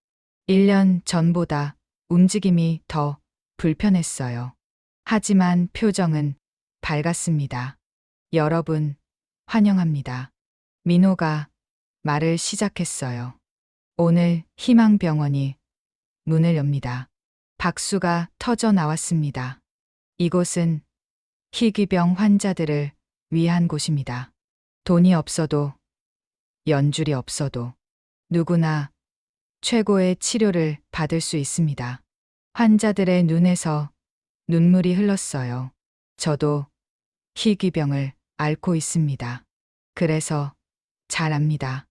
Speaker 2: 1년 전보다 움직임이 더 불편했어요. 하지만 표정은 밝았습니다. 여러분, 환영합니다. 민호가 말을 시작했어요. 오늘 희망병원이 문을 엽니다. 박수가 터져 나왔습니다. 이곳은 희귀병 환자들을 위한 곳입니다. 돈이 없어도, 연줄이 없어도 누구나 최고의 치료를 받을 수 있습니다. 환자들의 눈에서 눈물이 흘렀어요. 저도 희귀병을 앓고 있습니다. 그래서 잘 압니다.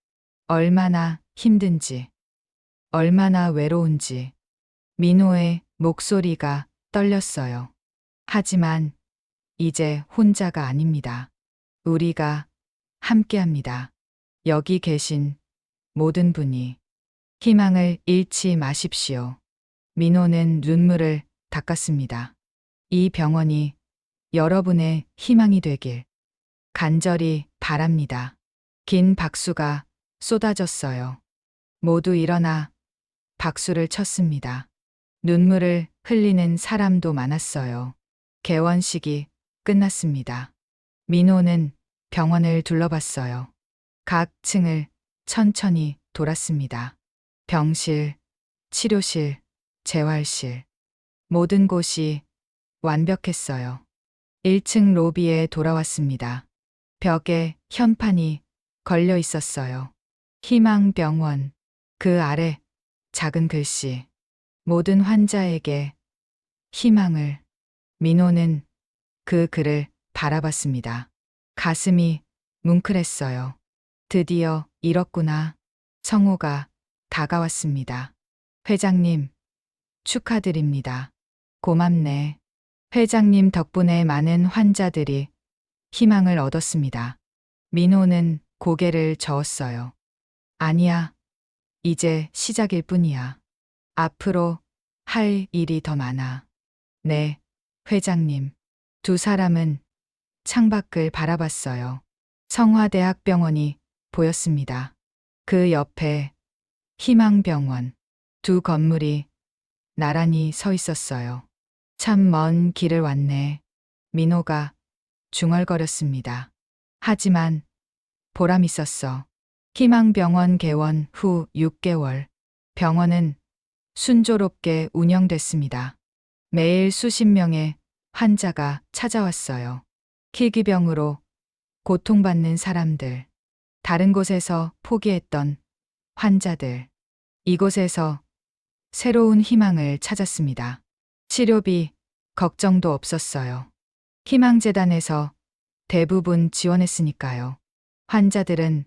Speaker 2: 얼마나 힘든지, 얼마나 외로운지. 민호의 목소리가 떨렸어요. 하지만 이제 혼자가 아닙니다. 우리가 함께합니다. 여기 계신 모든 분이 희망을 잃지 마십시오. 민호는 눈물을 닦았습니다. 이 병원이 여러분의 희망이 되길 간절히 바랍니다. 긴 박수가 쏟아졌어요. 모두 일어나 박수를 쳤습니다. 눈물을 흘리는 사람도 많았어요. 개원식이 끝났습니다. 민호는 병원을 둘러봤어요. 각 층을 천천히 돌았습니다. 병실, 치료실, 재활실. 모든 곳이 완벽했어요. 1층 로비에 돌아왔습니다. 벽에 현판이 걸려 있었어요. 희망병원. 그 아래 작은 글씨. 모든 환자에게 희망을. 민호는 그 글을 바라봤습니다. 가슴이 뭉클했어요. 드디어 이렇구나. 성호가 다가왔습니다. 회장님, 축하드립니다. 고맙네. 회장님 덕분에 많은 환자들이 희망을 얻었습니다. 민호는 고개를 저었어요. 아니야. 이제 시작일 뿐이야. 앞으로 할 일이 더 많아. 네, 회장님. 두 사람은 창밖을 바라봤어요. 성화대학병원이 보였습니다. 그 옆에 희망병원. 두 건물이 나란히 서 있었어요. 참 먼 길을 왔네. 민호가 중얼거렸습니다. 하지만 보람 있었어. 희망병원 개원 후 6개월. 병원은 순조롭게 운영됐습니다. 매일 수십 명의 환자가 찾아왔어요. 희귀병으로 고통받는 사람들, 다른 곳에서 포기했던 환자들, 이곳에서 새로운 희망을 찾았습니다. 치료비, 걱정도 없었어요. 희망재단에서 대부분 지원했으니까요. 환자들은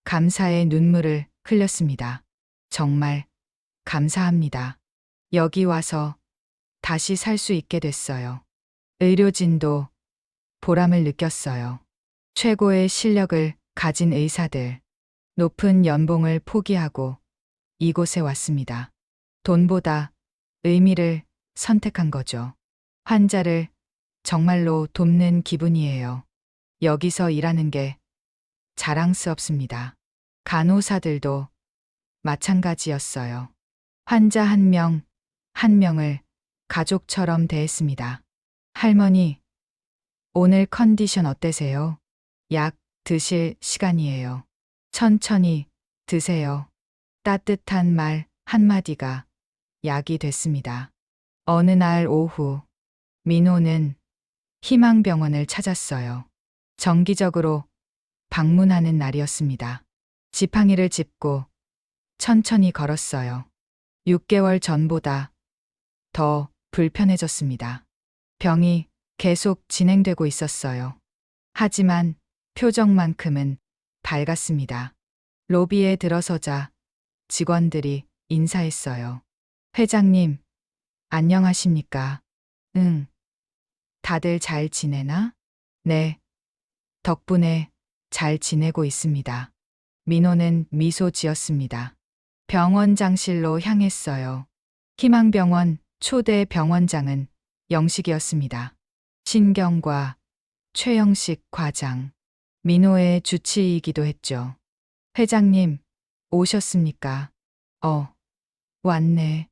Speaker 2: 감사의 눈물을 흘렸습니다. 정말 감사합니다. 여기 와서 다시 살 수 있게 됐어요. 의료진도 보람을 느꼈어요. 최고의 실력을 가진 의사들, 높은 연봉을 포기하고 이곳에 왔습니다. 돈보다 의미를 선택한 거죠. 환자를 정말로 돕는 기분이에요. 여기서 일하는 게 자랑스럽습니다. 간호사들도 마찬가지였어요. 환자 한 명, 한 명을 가족처럼 대했습니다. 할머니, 오늘 컨디션 어때세요? 약 드실 시간이에요. 천천히 드세요. 따뜻한 말 한마디가 약이 됐습니다. 어느 날 오후, 민호는 희망병원을 찾았어요. 정기적으로 방문하는 날이었습니다. 지팡이를 짚고 천천히 걸었어요. 6개월 전보다 더 불편해졌습니다. 병이 계속 진행되고 있었어요. 하지만 표정만큼은 밝았습니다. 로비에 들어서자 직원들이 인사했어요. 회장님, 안녕하십니까? 응. 다들 잘 지내나? 네. 덕분에 잘 지내고 있습니다. 민호는 미소 지었습니다. 병원장실로 향했어요. 희망병원 초대 병원장은 영식이었습니다. 신경과 최영식 과장, 민호의 주치이기도 했죠. 회장님, 오셨습니까? 왔네.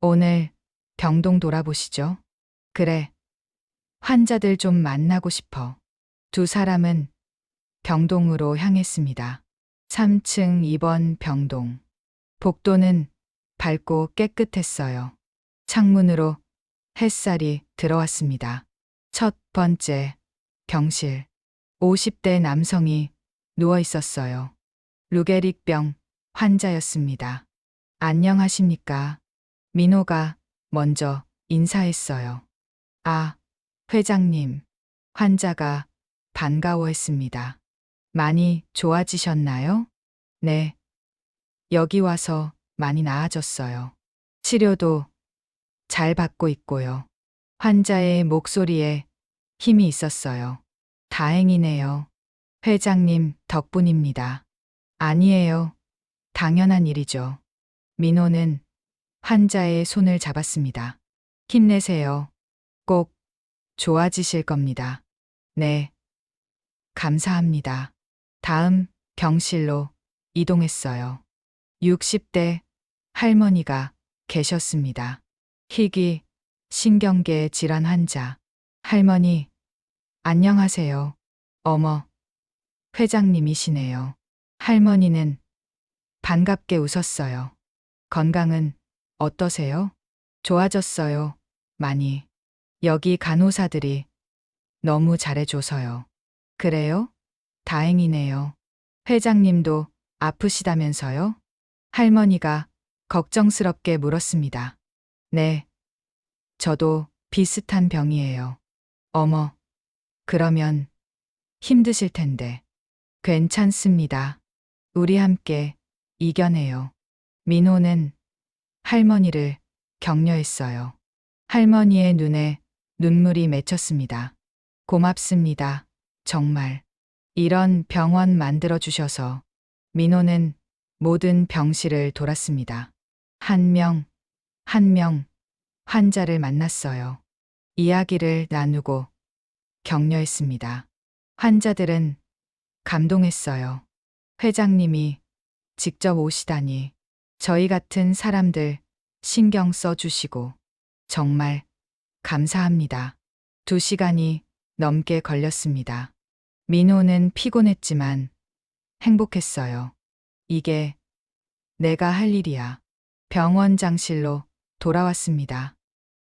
Speaker 2: 오늘 병동 돌아보시죠. 그래. 환자들 좀 만나고 싶어. 두 사람은 병동으로 향했습니다. 3층 2번 병동. 복도는 밝고 깨끗했어요. 창문으로 햇살이 들어왔습니다. 첫 번째 병실. 50대 남성이 누워 있었어요. 루게릭병 환자였습니다. 안녕하십니까? 민호가 먼저 인사했어요. 아, 회장님. 환자가 반가워했습니다. 많이 좋아지셨나요? 네. 여기 와서 많이 나아졌어요. 치료도 잘 받고 있고요. 환자의 목소리에 힘이 있었어요. 다행이네요. 회장님 덕분입니다. 아니에요. 당연한 일이죠. 민호는 환자의 손을 잡았습니다. 힘내세요. 꼭 좋아지실 겁니다. 네. 감사합니다. 다음 병실로 이동했어요. 60대 할머니가 계셨습니다. 희귀 신경계 질환 환자. 할머니, 안녕하세요. 어머, 회장님이시네요. 할머니는 반갑게 웃었어요. 건강은 어떠세요? 좋아졌어요. 많이. 여기 간호사들이 너무 잘해줘서요. 그래요? 다행이네요. 회장님도 아프시다면서요? 할머니가 걱정스럽게 물었습니다. 네. 저도 비슷한 병이에요. 어머, 그러면 힘드실 텐데. 괜찮습니다. 우리 함께 이겨내요. 민호는 할머니를 격려했어요. 할머니의 눈에 눈물이 맺혔습니다. 고맙습니다. 정말. 이런 병원 만들어주셔서. 민호는 모든 병실을 돌았습니다. 한 명, 한 명 환자를 만났어요. 이야기를 나누고 격려했습니다. 환자들은 감동했어요. 회장님이 직접 오시다니. 저희 같은 사람들 신경 써주시고 정말 감사합니다. 2시간이 넘게 걸렸습니다. 민호는 피곤했지만 행복했어요. 이게 내가 할 일이야. 병원장실로 돌아왔습니다.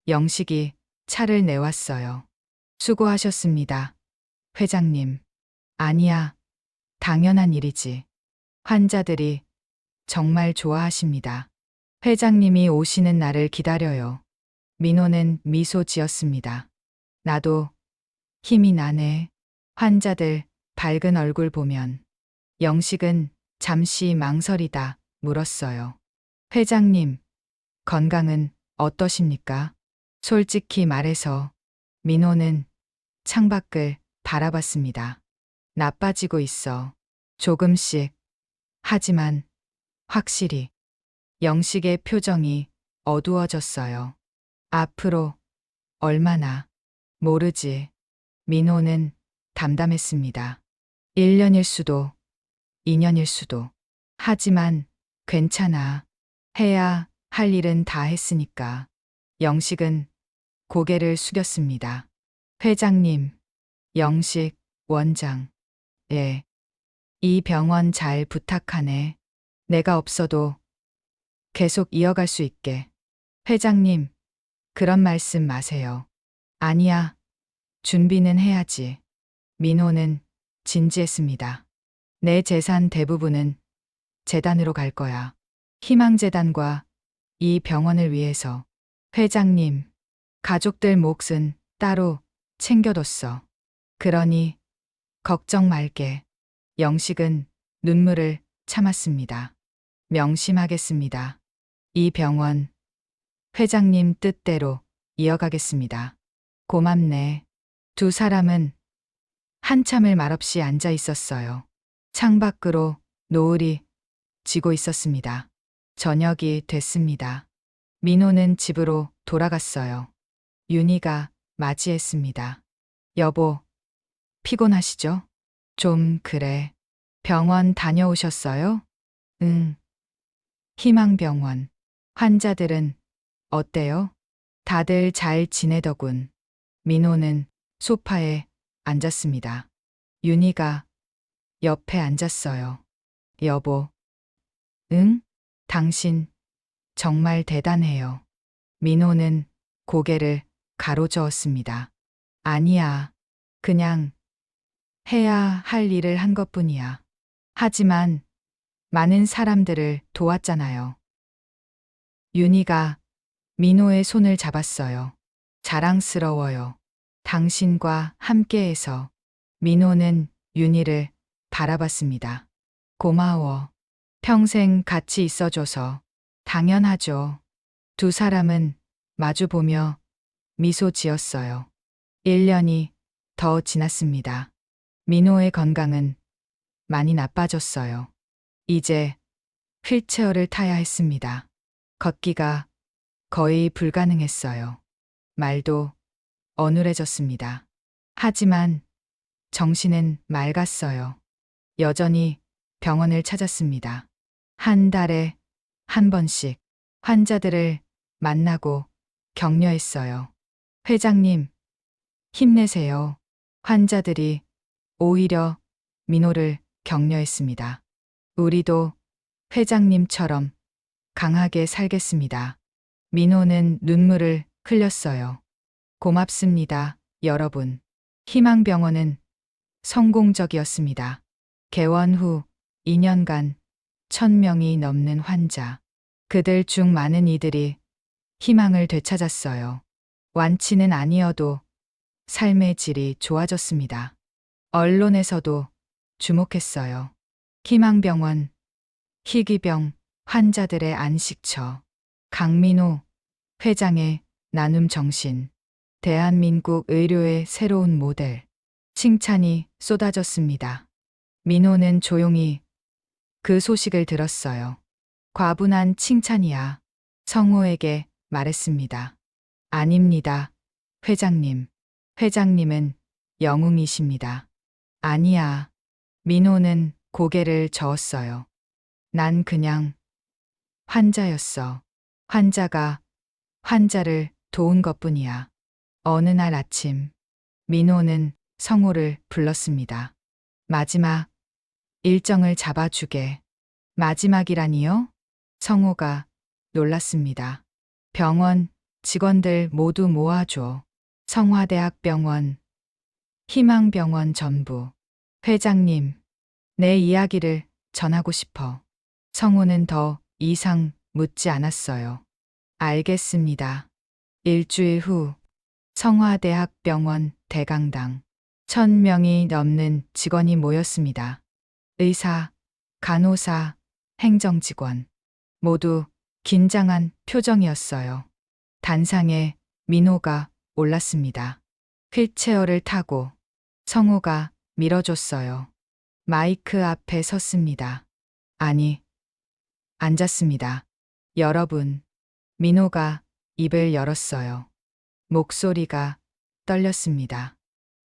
Speaker 2: 영식이 차를 내왔어요. 수고하셨습니다. 회장님. 아니야. 당연한 일이지. 환자들이 정말 좋아하십니다. 회장님이 오시는 날을 기다려요. 민호는 미소 지었습니다. 나도 힘이 나네. 환자들 밝은 얼굴 보면. 영식은 잠시 망설이다 물었어요. 회장님, 건강은 어떠십니까? 솔직히 말해서 민호는 창밖을 바라봤습니다. 나빠지고 있어. 조금씩. 하지만 확실히. 영식의 표정이 어두워졌어요. 앞으로 얼마나 모르지. 민호는 담담했습니다. 1년일 수도, 2년일 수도. 하지만 괜찮아. 해야 할 일은 다 했으니까. 영식은 고개를 숙였습니다. 회장님, 영식, 원장. 예. 이 병원 잘 부탁하네. 내가 없어도 계속 이어갈 수 있게. 회장님, 그런 말씀 마세요. 아니야. 준비는 해야지. 민호는 진지했습니다. 내 재산 대부분은 재단으로 갈 거야. 희망재단과 이 병원을 위해서. 회장님, 가족들 몫은 따로 챙겨뒀어. 그러니 걱정 말게. 영식은 눈물을 참았습니다. 명심하겠습니다. 이 병원 회장님 뜻대로 이어가겠습니다. 고맙네. 두 사람은 한참을 말없이 앉아 있었어요. 창밖으로 노을이 지고 있었습니다. 저녁이 됐습니다. 민호는 집으로 돌아갔어요. 윤희가 맞이했습니다. 여보, 피곤하시죠? 좀 그래. 병원 다녀오셨어요? 응. 희망병원. 환자들은 어때요? 다들 잘 지내더군. 민호는 소파에 앉았습니다. 윤희가 옆에 앉았어요. 여보. 응? 당신 정말 대단해요. 민호는 고개를 가로저었습니다. 아니야. 그냥 해야 할 일을 한 것뿐이야. 하지만 많은 사람들을 도왔잖아요. 윤희가 민호의 손을 잡았어요. 자랑스러워요. 당신과 함께해서. 민호는 윤희를 바라봤습니다. 고마워. 평생 같이 있어줘서. 당연하죠. 두 사람은 마주보며 미소 지었어요. 1년이 더 지났습니다. 민호의 건강은 많이 나빠졌어요. 이제 휠체어를 타야 했습니다. 걷기가 거의 불가능했어요. 말도 어눌해졌습니다. 하지만 정신은 맑았어요. 여전히 병원을 찾았습니다. 한 달에 한 번씩 환자들을 만나고 격려했어요. 회장님, 힘내세요. 환자들이 오히려 민호를 격려했습니다. 우리도 회장님처럼 강하게 살겠습니다. 민호는 눈물을 흘렸어요. 고맙습니다, 여러분. 희망병원은 성공적이었습니다. 개원 후 2년간 1,000명이 넘는 환자. 그들 중 많은 이들이 희망을 되찾았어요. 완치는 아니어도 삶의 질이 좋아졌습니다. 언론에서도 주목했어요. 희망병원, 희귀병 환자들의 안식처, 강민호 회장의 나눔 정신, 대한민국 의료의 새로운 모델, 칭찬이 쏟아졌습니다. 민호는 조용히 그 소식을 들었어요. 과분한 칭찬이야. 성호에게 말했습니다. 아닙니다, 회장님. 회장님은 영웅이십니다. 아니야. 민호는 고개를 저었어요. 난 그냥 환자였어. 환자가 환자를 도운 것뿐이야. 어느 날 아침, 민호는 성호를 불렀습니다. 마지막 일정을 잡아주게. 마지막이라니요? 성호가 놀랐습니다. 병원 직원들 모두 모아줘. 성화대학병원, 희망병원 전부. 회장님, 내 이야기를 전하고 싶어. 성호는 더 이상 묻지 않았어요. 알겠습니다. 일주일 후 성화대학병원 대강당. 1,000명이 넘는 직원이 모였습니다. 의사, 간호사, 행정직원. 모두 긴장한 표정이었어요. 단상에 민호가 올랐습니다. 휠체어를 타고 성호가 밀어줬어요. 마이크 앞에 섰습니다. 아니, 앉았습니다. 여러분, 민호가 입을 열었어요. 목소리가 떨렸습니다.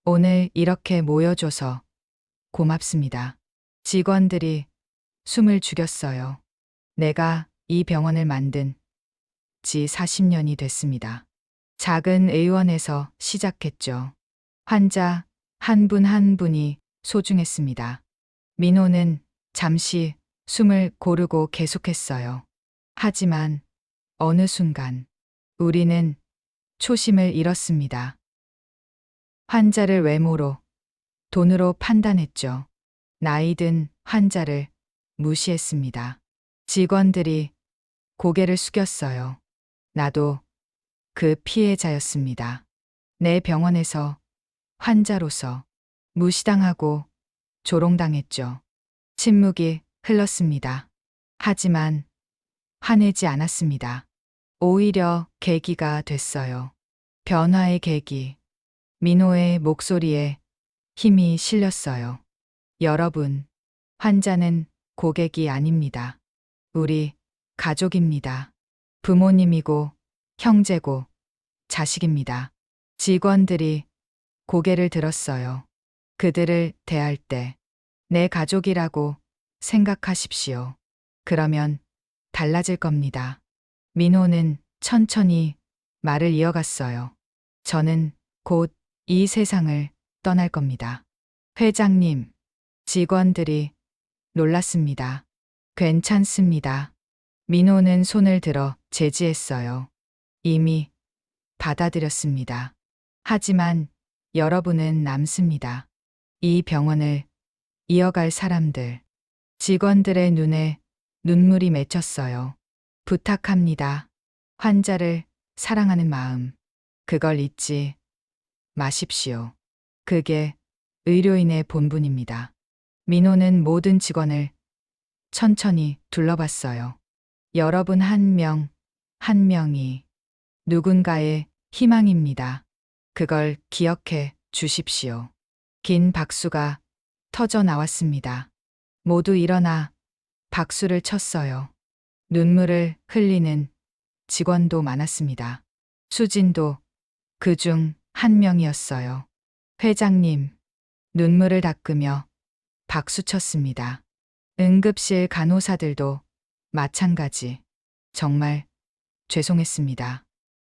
Speaker 2: 오늘 이렇게 모여줘서 고맙습니다. 직원들이 숨을 죽였어요. 내가 이 병원을 만든 지 40년이 됐습니다. 작은 의원에서 시작했죠. 환자 한 분 한 분이 소중했습니다. 민호는 잠시 숨을 고르고 계속했어요. 하지만 어느 순간 우리는 초심을 잃었습니다. 환자를 외모로, 돈으로 판단했죠. 나이든 환자를 무시했습니다. 직원들이 고개를 숙였어요. 나도 그 피해자였습니다. 내 병원에서 환자로서 무시당하고 조롱당했죠. 침묵이 흘렀습니다. 하지만 화내지 않았습니다. 오히려 계기가 됐어요. 변화의 계기. 민호의 목소리에 힘이 실렸어요. 여러분, 환자는 고객이 아닙니다. 우리 가족입니다. 부모님이고 형제고 자식입니다. 직원들이 고개를 들었어요. 그들을 대할 때 내 가족이라고 생각하십시오. 그러면 달라질 겁니다. 민호는 천천히 말을 이어갔어요. 저는 곧 이 세상을 떠날 겁니다. 회장님, 직원들이 놀랐습니다. 괜찮습니다. 민호는 손을 들어 제지했어요. 이미 받아들였습니다. 하지만 여러분은 남습니다. 이 병원을 이어갈 사람들. 직원들의 눈에 눈물이 맺혔어요. 부탁합니다. 환자를 사랑하는 마음. 그걸 잊지 마십시오. 그게 의료인의 본분입니다. 민호는 모든 직원을 천천히 둘러봤어요. 여러분 한 명, 한 명이 누군가의 희망입니다. 그걸 기억해 주십시오. 긴 박수가 터져 나왔습니다. 모두 일어나 박수를 쳤어요. 눈물을 흘리는 직원도 많았습니다. 수진도 그중 한 명이었어요. 회장님, 눈물을 닦으며 박수 쳤습니다. 응급실 간호사들도 마찬가지. 정말 죄송했습니다.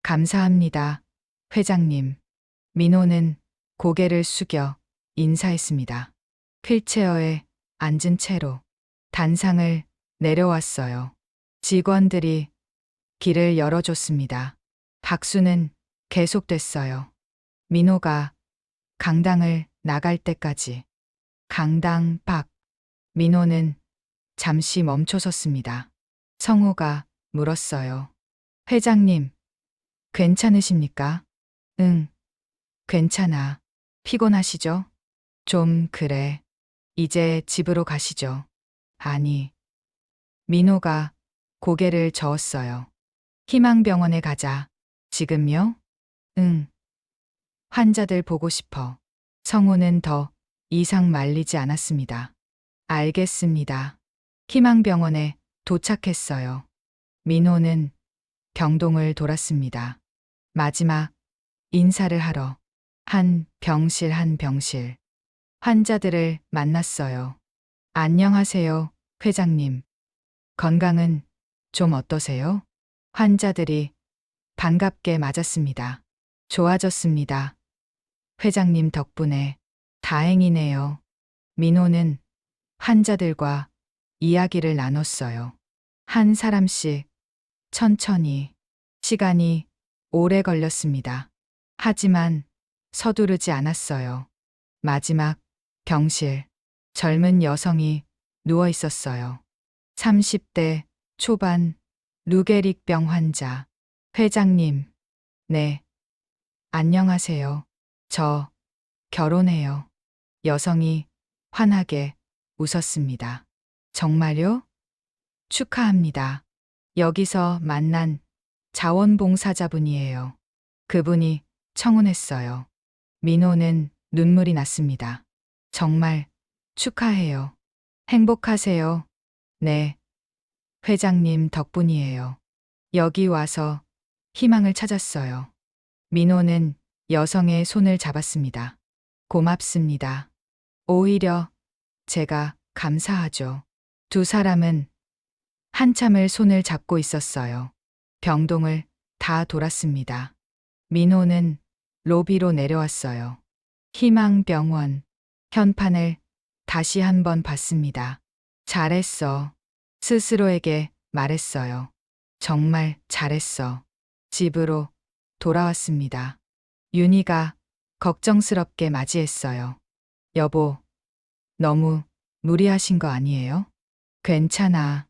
Speaker 2: 감사합니다. 회장님. 민호는 고개를 숙여 인사했습니다. 휠체어에 앉은 채로 단상을 내려왔어요. 직원들이 길을 열어줬습니다. 박수는 계속됐어요. 민호가 강당을 나갈 때까지. 강당 밖. 민호는 잠시 멈춰섰습니다. 성호가 물었어요. 회장님, 괜찮으십니까? 응, 괜찮아. 피곤하시죠? 좀 그래. 이제 집으로 가시죠. 아니. 민호가 고개를 저었어요. 희망병원에 가자. 지금요? 응. 환자들 보고 싶어. 성호는 더 이상 말리지 않았습니다. 알겠습니다. 희망병원에 도착했어요. 민호는 병동을 돌았습니다. 마지막 인사를 하러 한 병실 한 병실 환자들을 만났어요. 안녕하세요, 회장님. 건강은 좀 어떠세요? 환자들이 반갑게 맞았습니다. 좋아졌습니다. 회장님 덕분에 다행이네요. 민호는 환자들과 이야기를 나눴어요. 한 사람씩 천천히. 시간이 오래 걸렸습니다. 하지만 서두르지 않았어요. 마지막 병실. 젊은 여성이 누워 있었어요. 30대 초반 루게릭병 환자. 회장님. 네. 안녕하세요. 저 결혼해요. 여성이 환하게 웃었습니다. 정말요? 축하합니다. 여기서 만난 자원봉사자분이에요. 그분이 청혼했어요. 민호는 눈물이 났습니다. 정말 축하해요. 행복하세요. 네. 회장님 덕분이에요. 여기 와서 희망을 찾았어요. 민호는 여성의 손을 잡았습니다. 고맙습니다. 오히려 제가 감사하죠. 두 사람은 한참을 손을 잡고 있었어요. 병동을 다 돌았습니다. 민호는 로비로 내려왔어요. 희망병원 현판을 다시 한번 봤습니다. 잘했어. 스스로에게 말했어요. 정말 잘했어. 집으로 돌아왔습니다. 윤희가 걱정스럽게 맞이했어요. 여보, 너무 무리하신 거 아니에요? 괜찮아.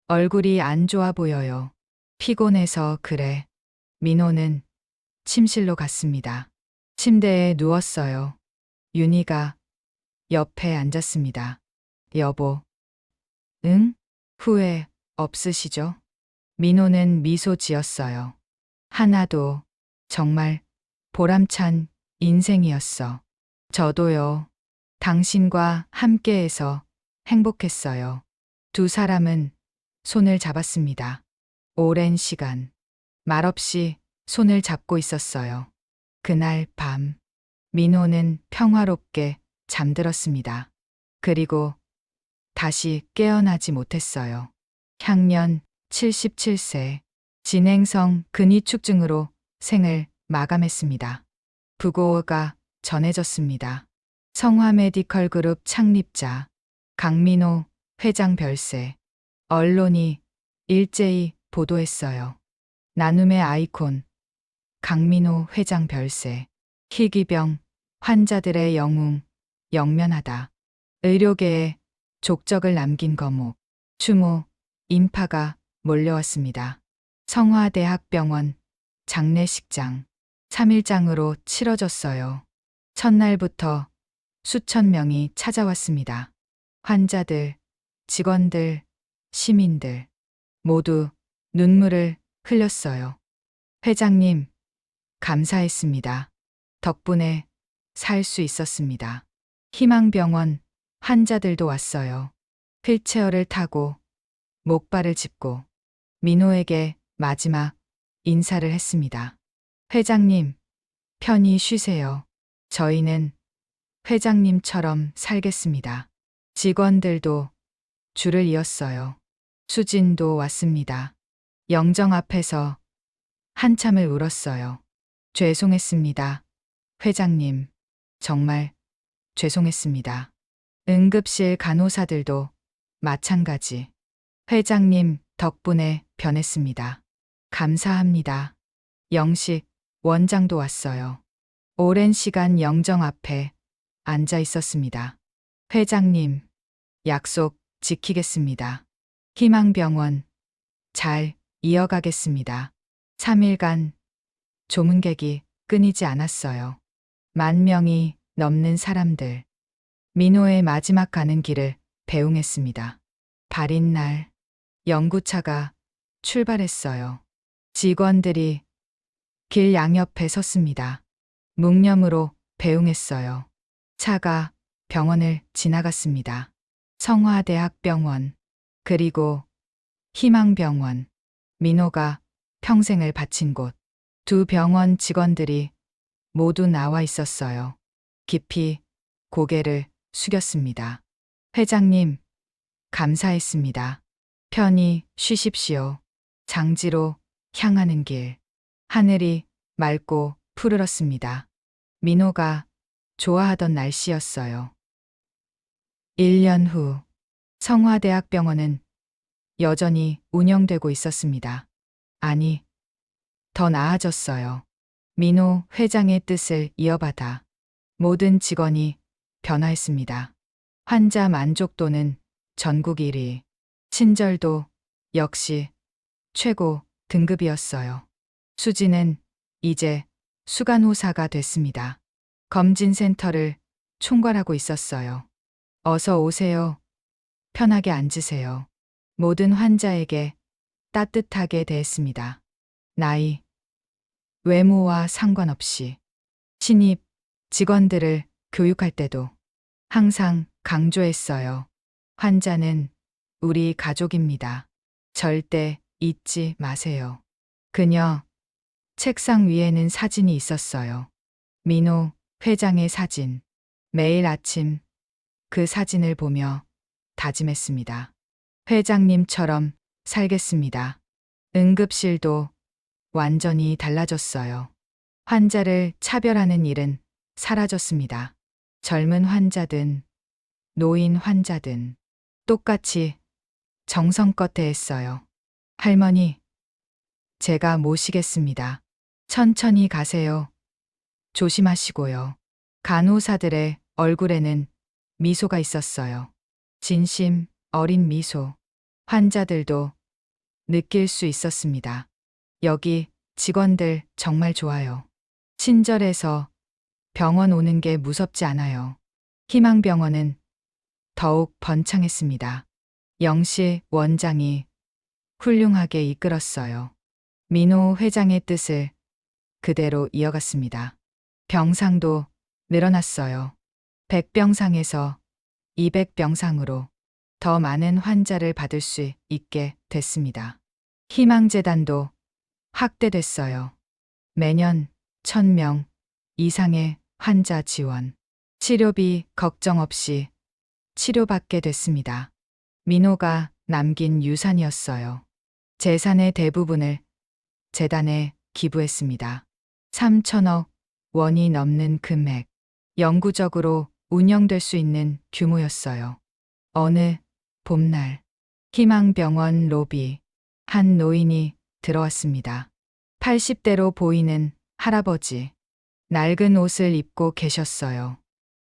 Speaker 2: 얼굴이 안 좋아 보여요. 피곤해서 그래. 민호는 침실로 갔습니다. 침대에 누웠어요. 윤희가 옆에 앉았습니다. 여보. 응? 후회 없으시죠? 민호는 미소 지었어요. 하나도. 정말 보람찬 인생이었어. 저도요. 당신과 함께해서 행복했어요. 두 사람은 손을 잡았습니다. 오랜 시간 말없이 손을 잡고 있었어요. 그날 밤 민호는 평화롭게 잠들었습니다. 그리고 다시 깨어나지 못했어요. 향년 77세 진행성 근위축증으로 생을 마감했습니다. 부고가 전해졌습니다. 성화 메디컬 그룹 창립자 강민호 회장 별세. 언론이 일제히 보도했어요. 나눔의 아이콘 강민호 회장 별세. 희귀병 환자들의 영웅 영면하다. 의료계에 족적을 남긴 거목. 추모 인파가 몰려왔습니다. 성화대학병원 장례식장 3일장으로 치러졌어요. 첫날부터 수천 명이 찾아왔습니다. 환자들, 직원들, 시민들 모두 눈물을 흘렸어요. 회장님, 감사했습니다. 덕분에 살 수 있었습니다. 희망병원 환자들도 왔어요. 휠체어를 타고 목발을 짚고 민호에게 마지막 인사를 했습니다. 회장님, 편히 쉬세요. 저희는 회장님처럼 살겠습니다. 직원들도 줄을 이었어요. 수진도 왔습니다. 영정 앞에서 한참을 울었어요. 죄송했습니다. 회장님, 정말 죄송했습니다. 응급실 간호사들도 마찬가지. 회장님 덕분에 변했습니다. 감사합니다. 영식 원장도 왔어요. 오랜 시간 영정 앞에 앉아 있었습니다. 회장님, 약속 지키겠습니다. 희망병원 잘 이어가겠습니다. 3일간 조문객이 끊이지 않았어요. 10,000명이 넘는 사람들. 민호의 마지막 가는 길을 배웅했습니다. 발인 날 연구차가 출발했어요. 직원들이 길 양옆에 섰습니다. 묵념으로 배웅했어요. 차가 병원을 지나갔습니다. 성화대학병원, 그리고 희망병원, 민호가 평생을 바친 곳. 두 병원 직원들이 모두 나와 있었어요. 깊이 고개를 숙였습니다. 회장님, 감사했습니다. 편히 쉬십시오. 장지로 향하는 길. 하늘이 맑고 푸르렀습니다. 민호가 좋아하던 날씨였어요. 1년 후 성화대학병원은 여전히 운영되고 있었습니다. 아니, 더 나아졌어요. 민호 회장의 뜻을 이어받아 모든 직원이 변화했습니다. 환자 만족도는 전국 1위, 친절도 역시 최고 등급이었어요. 수지는 이제 수간호사가 됐습니다. 검진센터를 총괄하고 있었어요. 어서 오세요. 편하게 앉으세요. 모든 환자에게 따뜻하게 대했습니다. 나이, 외모와 상관없이. 신입 직원들을 교육할 때도 항상 강조했어요. 환자는 우리 가족입니다. 절대 잊지 마세요. 그녀 책상 위에는 사진이 있었어요. 민호 회장의 사진. 매일 아침 그 사진을 보며 다짐했습니다. 회장님처럼 살겠습니다. 응급실도 완전히 달라졌어요. 환자를 차별하는 일은 사라졌습니다. 젊은 환자든 노인 환자든 똑같이 정성껏 대했어요. 할머니, 제가 모시겠습니다. 천천히 가세요. 조심하시고요. 간호사들의 얼굴에는 미소가 있었어요. 진심 어린 미소. 환자들도 느낄 수 있었습니다. 여기 직원들 정말 좋아요. 친절해서 병원 오는 게 무섭지 않아요. 희망병원은 더욱 번창했습니다. 영실 원장이 훌륭하게 이끌었어요. 민호 회장의 뜻을 그대로 이어갔습니다. 병상도 늘어났어요. 100병상에서 200병상으로 더 많은 환자를 받을 수 있게 됐습니다. 희망재단도 확대됐어요. 매년 1,000명 이상의 환자 지원, 치료비 걱정 없이 치료받게 됐습니다. 민호가 남긴 유산이었어요. 재산의 대부분을 재단에 기부했습니다. 3천억 원이 넘는 금액, 영구적으로 운영될 수 있는 규모였어요. 어느 봄날, 희망병원 로비, 한 노인이 들어왔습니다. 80대로 보이는 할아버지, 낡은 옷을 입고 계셨어요.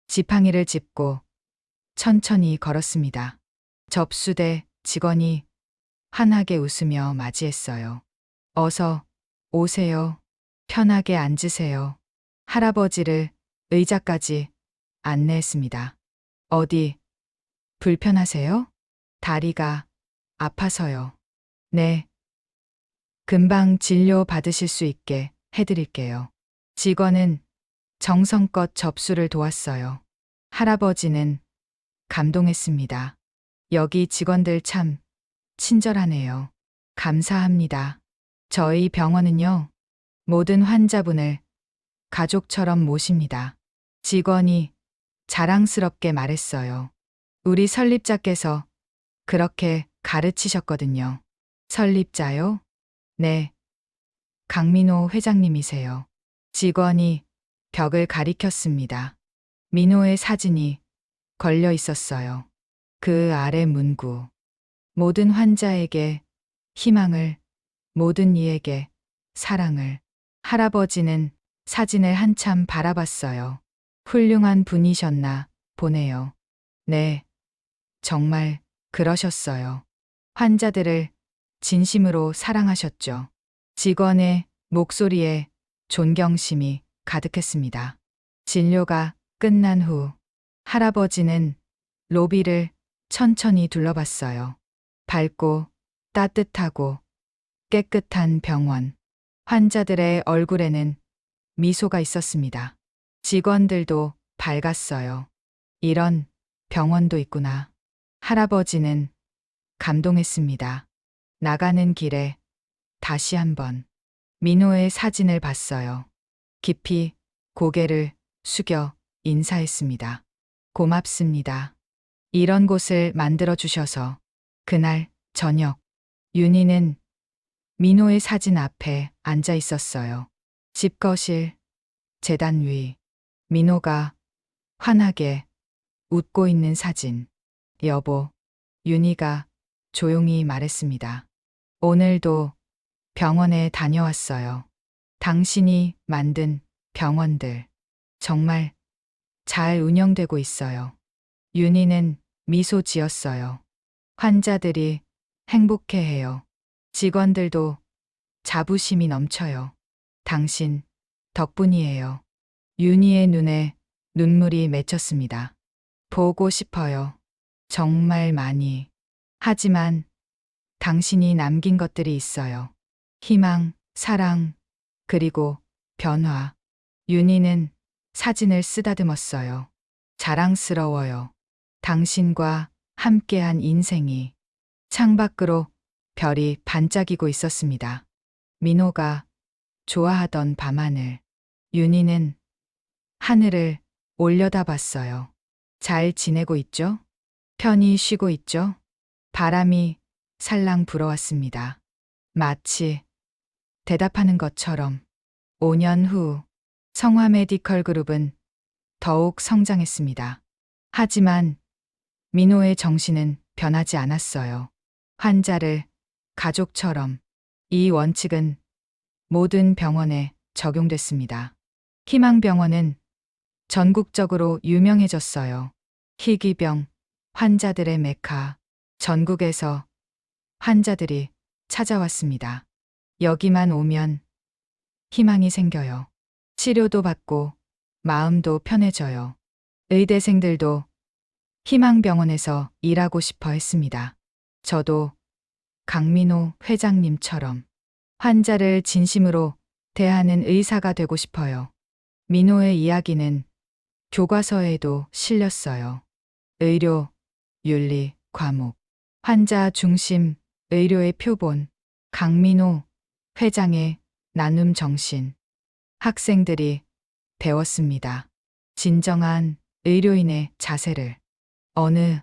Speaker 2: 지팡이를 짚고 천천히 걸었습니다. 접수대 직원이 환하게 웃으며 맞이했어요. 어서 오세요. 편하게 앉으세요. 할아버지를 의자까지 안내했습니다. 어디 불편하세요? 다리가 아파서요. 네. 금방 진료 받으실 수 있게 해드릴게요. 직원은 정성껏 접수를 도왔어요. 할아버지는 감동했습니다. 여기 직원들 참 친절하네요. 감사합니다. 저희 병원은요, 모든 환자분을 가족처럼 모십니다. 직원이 자랑스럽게 말했어요. 우리 설립자께서 그렇게 가르치셨거든요. 설립자요? 네. 강민호 회장님이세요. 직원이 벽을 가리켰습니다. 민호의 사진이 걸려 있었어요. 그 아래 문구. 모든 환자에게 희망을, 모든 이에게 사랑을. 할아버지는 사진을 한참 바라봤어요. 훌륭한 분이셨나 보네요. 네, 정말 그러셨어요. 환자들을 진심으로 사랑하셨죠. 직원의 목소리에 존경심이 가득했습니다. 진료가 끝난 후 할아버지는 로비를 천천히 둘러봤어요. 밝고 따뜻하고 깨끗한 병원. 환자들의 얼굴에는 미소가 있었습니다. 직원들도 밝았어요. 이런 병원도 있구나. 할아버지는 감동했습니다. 나가는 길에 다시 한번 민호의 사진을 봤어요. 깊이 고개를 숙여 인사했습니다. 고맙습니다. 이런 곳을 만들어 주셔서. 그날 저녁, 윤희는 민호의 사진 앞에 앉아 있었어요. 집거실, 재단 위, 민호가 환하게 웃고 있는 사진. 여보, 윤희가 조용히 말했습니다. 오늘도 병원에 다녀왔어요. 당신이 만든 병원들 정말 잘 운영되고 있어요. 윤희는 미소 지었어요. 환자들이 행복해해요. 직원들도 자부심이 넘쳐요. 당신 덕분이에요. 윤희의 눈에 눈물이 맺혔습니다. 보고 싶어요. 정말 많이. 하지만 당신이 남긴 것들이 있어요. 희망, 사랑, 그리고 변화. 윤희는 사진을 쓰다듬었어요. 자랑스러워요. 당신과 함께한 인생이. 창밖으로 별이 반짝이고 있었습니다. 민호가 좋아하던 밤하늘. 윤희는 하늘을 올려다봤어요. 잘 지내고 있죠? 편히 쉬고 있죠? 바람이 살랑 불어왔습니다. 마치 대답하는 것처럼. 5년 후 성화 메디컬 그룹은 더욱 성장했습니다. 하지만 민호의 정신은 변하지 않았어요. 환자를 가족처럼. 이 원칙은 모든 병원에 적용됐습니다. 희망병원은 전국적으로 유명해졌어요. 희귀병 환자들의 메카. 전국에서 환자들이 찾아왔습니다. 여기만 오면 희망이 생겨요. 치료도 받고 마음도 편해져요. 의대생들도 희망병원에서 일하고 싶어 했습니다. 저도 강민호 회장님처럼 환자를 진심으로 대하는 의사가 되고 싶어요. 민호의 이야기는 교과서에도 실렸어요. 의료, 윤리, 과목, 환자 중심, 의료의 표본. 강민호 회장의 나눔 정신. 학생들이 배웠습니다. 진정한 의료인의 자세를. 어느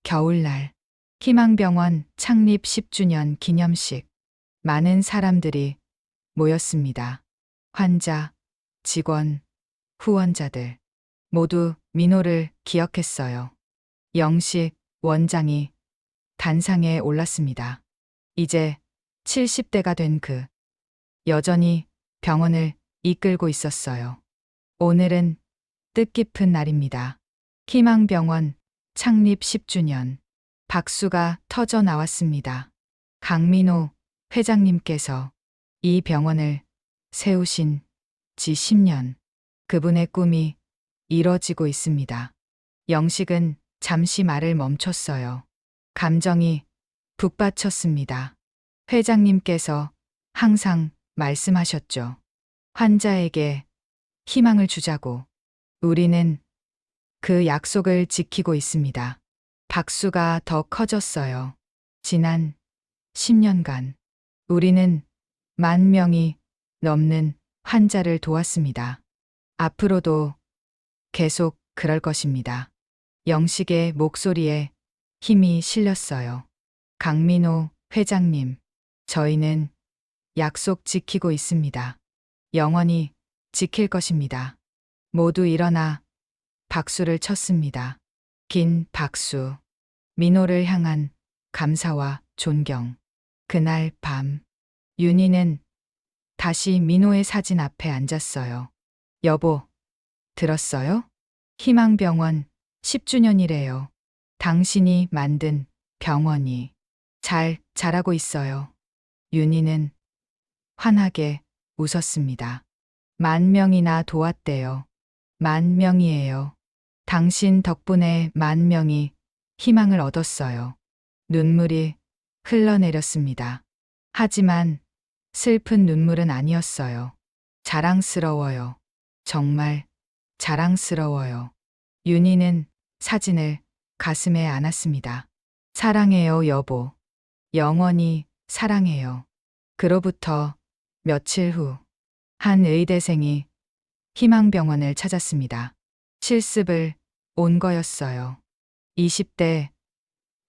Speaker 2: 겨울날 희망병원 창립 10주년 기념식. 많은 사람들이 모였습니다. 환자, 직원, 후원자들 모두 민호를 기억했어요. 영식 원장이 단상에 올랐습니다. 이제 70대가 된 여전히 병원을 이끌고 있었어요. 오늘은 뜻깊은 날입니다. 희망병원 창립 10주년. 박수가 터져 나왔습니다. 강민호 회장님께서 이 병원을 세우신 지 10년. 그분의 꿈이 이뤄지고 있습니다. 영식은 잠시 말을 멈췄어요. 감정이 북받쳤습니다. 회장님께서 항상 말씀하셨죠. 환자에게 희망을 주자고. 우리는 그 약속을 지키고 있습니다. 박수가 더 커졌어요. 지난 10년간 우리는 10,000명이 넘는 환자를 도왔습니다. 앞으로도 계속 그럴 것입니다. 영식의 목소리에 힘이 실렸어요. 강민호 회장님, 저희는 약속 지키고 있습니다. 영원히 지킬 것입니다. 모두 일어나 박수를 쳤습니다. 긴 박수. 민호를 향한 감사와 존경. 그날 밤, 윤희는 다시 민호의 사진 앞에 앉았어요. 여보, 들었어요? 희망병원 10주년이래요. 당신이 만든 병원이 잘 자라고 있어요. 윤희는 환하게 웃었습니다. 10,000명이나 도왔대요. 10,000명이에요. 당신 덕분에 10,000명이 희망을 얻었어요. 눈물이 흘러내렸습니다. 하지만 슬픈 눈물은 아니었어요. 자랑스러워요. 정말 자랑스러워요. 윤희는 사진을 가슴에 안았습니다. 사랑해요, 여보. 영원히 사랑해요. 그로부터 며칠 후, 한 의대생이 희망병원을 찾았습니다. 실습을 온 거였어요. 20대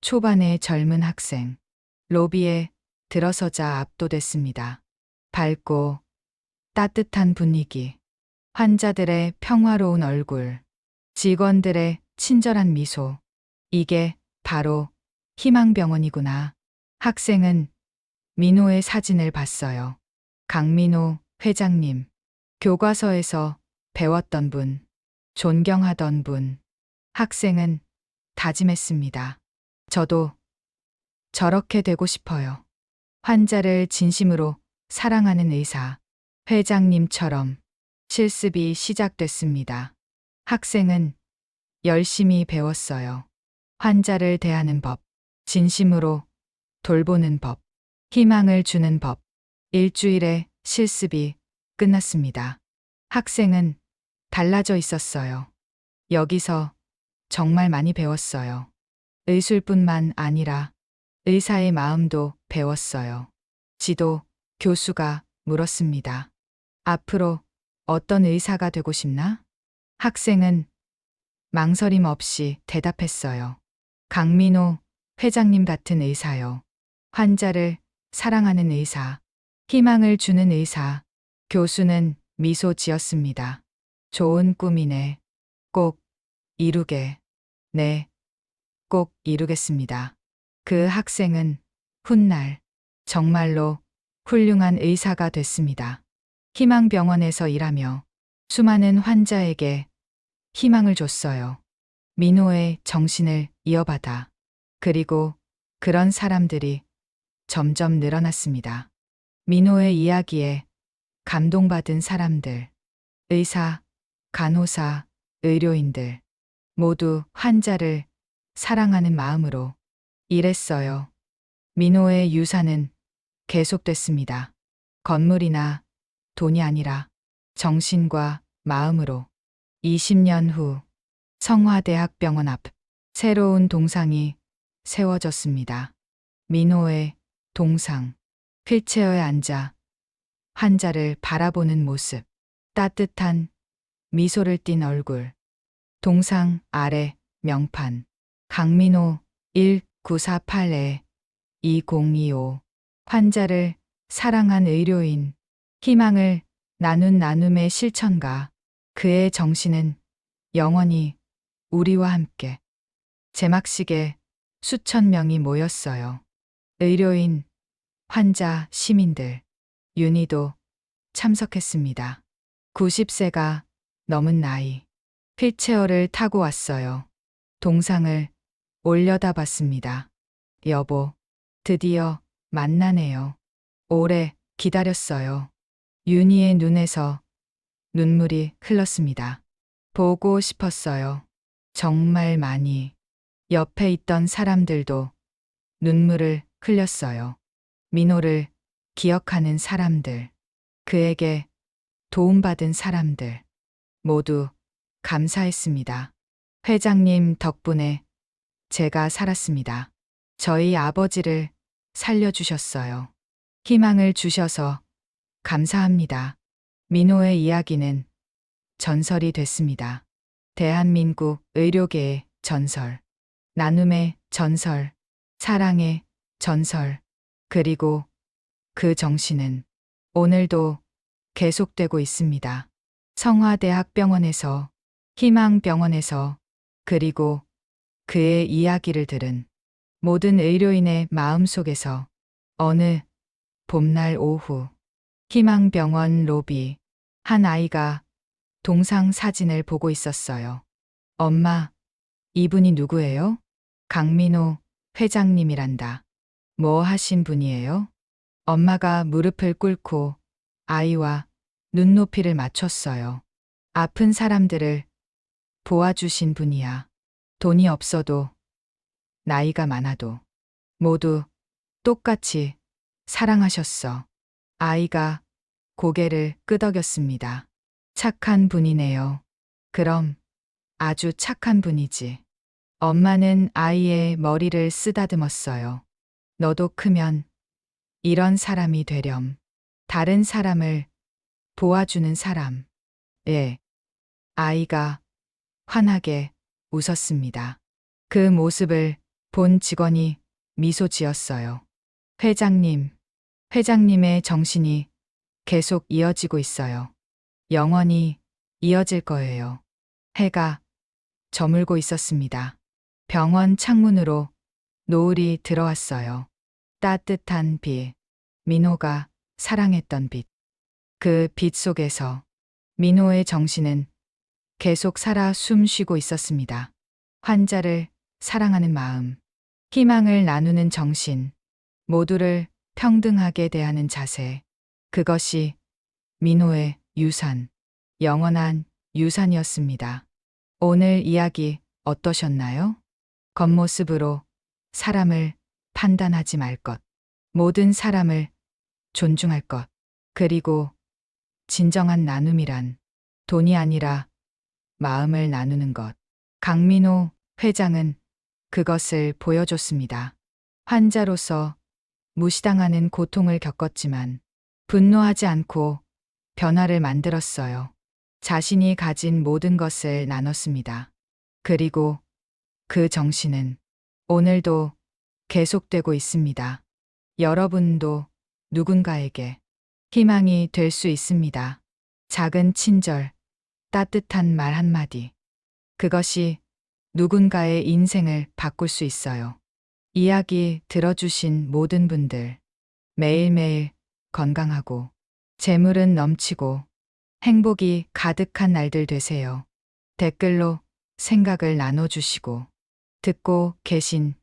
Speaker 2: 초반의 젊은 학생. 로비에 들어서자 압도됐습니다. 밝고 따뜻한 분위기. 환자들의 평화로운 얼굴. 직원들의 친절한 미소. 이게 바로 희망병원이구나. 학생은 민호의 사진을 봤어요. 강민호 회장님. 교과서에서 배웠던 분. 존경하던 분. 학생은 다짐했습니다. 저도 저렇게 되고 싶어요. 환자를 진심으로 사랑하는 의사. 회장님처럼. 실습이 시작됐습니다. 학생은 열심히 배웠어요. 환자를 대하는 법. 진심으로 돌보는 법. 희망을 주는 법. 일주일의 실습이 끝났습니다. 학생은 달라져 있었어요. 여기서 정말 많이 배웠어요. 의술뿐만 아니라 의사의 마음도 배웠어요. 지도 교수가 물었습니다. 앞으로 어떤 의사가 되고 싶나? 학생은 망설임 없이 대답했어요. 강민호 회장님 같은 의사요. 환자를 사랑하는 의사. 희망을 주는 의사. 교수는 미소 지었습니다. 좋은 꿈이네. 꼭 이루게. 네, 꼭 이루겠습니다. 그 학생은 훗날 정말로 훌륭한 의사가 됐습니다. 희망병원에서 일하며 수많은 환자에게 희망을 줬어요. 민호의 정신을 이어받아. 그리고 그런 사람들이 점점 늘어났습니다. 민호의 이야기에 감동받은 사람들. 의사, 간호사, 의료인들. 모두 환자를 사랑하는 마음으로 일했어요. 민호의 유산은 계속됐습니다. 건물이나 돈이 아니라 정신과 마음으로. 20년 후 성화대학병원 앞 새로운 동상이 세워졌습니다. 민호의 동상. 휠체어에 앉아 환자를 바라보는 모습, 따뜻한 미소를 띤 얼굴, 동상 아래 명판, 강민호 1948-2025 환자를 사랑한 의료인, 희망을 나눈 나눔의 실천가, 그의 정신은 영원히 우리와 함께. 제막식에 수천 명이 모였어요. 의료인, 환자, 시민들, 윤희도 참석했습니다. 90세가 넘은 나이, 휠체어를 타고 왔어요. 동상을 올려다 봤습니다. 여보, 드디어 만나네요. 오래 기다렸어요. 윤희의 눈에서 눈물이 흘렀습니다. 보고 싶었어요. 정말 많이. 옆에 있던 사람들도 눈물을 흘렸어요. 민호를 기억하는 사람들, 그에게 도움받은 사람들, 모두 감사했습니다. 회장님 덕분에 제가 살았습니다. 저희 아버지를 살려주셨어요. 희망을 주셔서 감사합니다. 민호의 이야기는 전설이 됐습니다. 대한민국 의료계의 전설, 나눔의 전설, 사랑의 전설, 그리고 그 정신은 오늘도 계속되고 있습니다. 성화대학병원에서, 희망병원에서, 그리고 그의 이야기를 들은 모든 의료인의 마음속에서 어느 봄날 오후, 희망병원 로비, 한 아이가 동상 사진을 보고 있었어요. 엄마, 이분이 누구예요? 강민호 회장님이란다. 뭐 하신 분이에요? 엄마가 무릎을 꿇고 아이와 눈높이를 맞췄어요. 아픈 사람들을 도와주신 분이야. 돈이 없어도, 나이가 많아도, 모두 똑같이 사랑하셨어. 아이가 고개를 끄덕였습니다. 착한 분이네요. 그럼 아주 착한 분이지. 엄마는 아이의 머리를 쓰다듬었어요. 너도 크면 이런 사람이 되렴. 다른 사람을 도와주는 사람. 예. 아이가 환하게 웃었습니다. 그 모습을 본 직원이 미소 지었어요. 회장님, 회장님의 정신이 계속 이어지고 있어요. 영원히 이어질 거예요. 해가 저물고 있었습니다. 병원 창문으로 노을이 들어왔어요. 따뜻한 빛, 민호가 사랑했던 빛. 그 빛 속에서 민호의 정신은 계속 살아 숨쉬고 있었습니다. 환자를 사랑하는 마음, 희망을 나누는 정신, 모두를 평등하게 대하는 자세. 그것이 민호의 유산, 영원한 유산이었습니다. 오늘 이야기 어떠셨나요? 겉모습으로 사람을 판단하지 말 것, 모든 사람을 존중할 것, 그리고 진정한 나눔이란 돈이 아니라 마음을 나누는 것. 강민호 회장은 그것을 보여줬습니다. 환자로서 무시당하는 고통을 겪었지만 분노하지 않고 변화를 만들었어요. 자신이 가진 모든 것을 나눴습니다. 그리고 그 정신은 오늘도 계속되고 있습니다. 여러분도 누군가에게 희망이 될 수 있습니다. 작은 친절, 따뜻한 말 한마디. 그것이 누군가의 인생을 바꿀 수 있어요. 이야기 들어주신 모든 분들, 매일매일 건강하고 재물은 넘치고 행복이 가득한 날들 되세요. 댓글로 생각을 나눠주시고 듣고 계신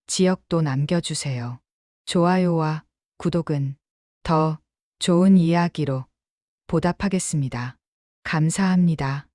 Speaker 2: 지역도 남겨주세요. 좋아요와 구독은 더 좋은 이야기로 보답하겠습니다. 감사합니다.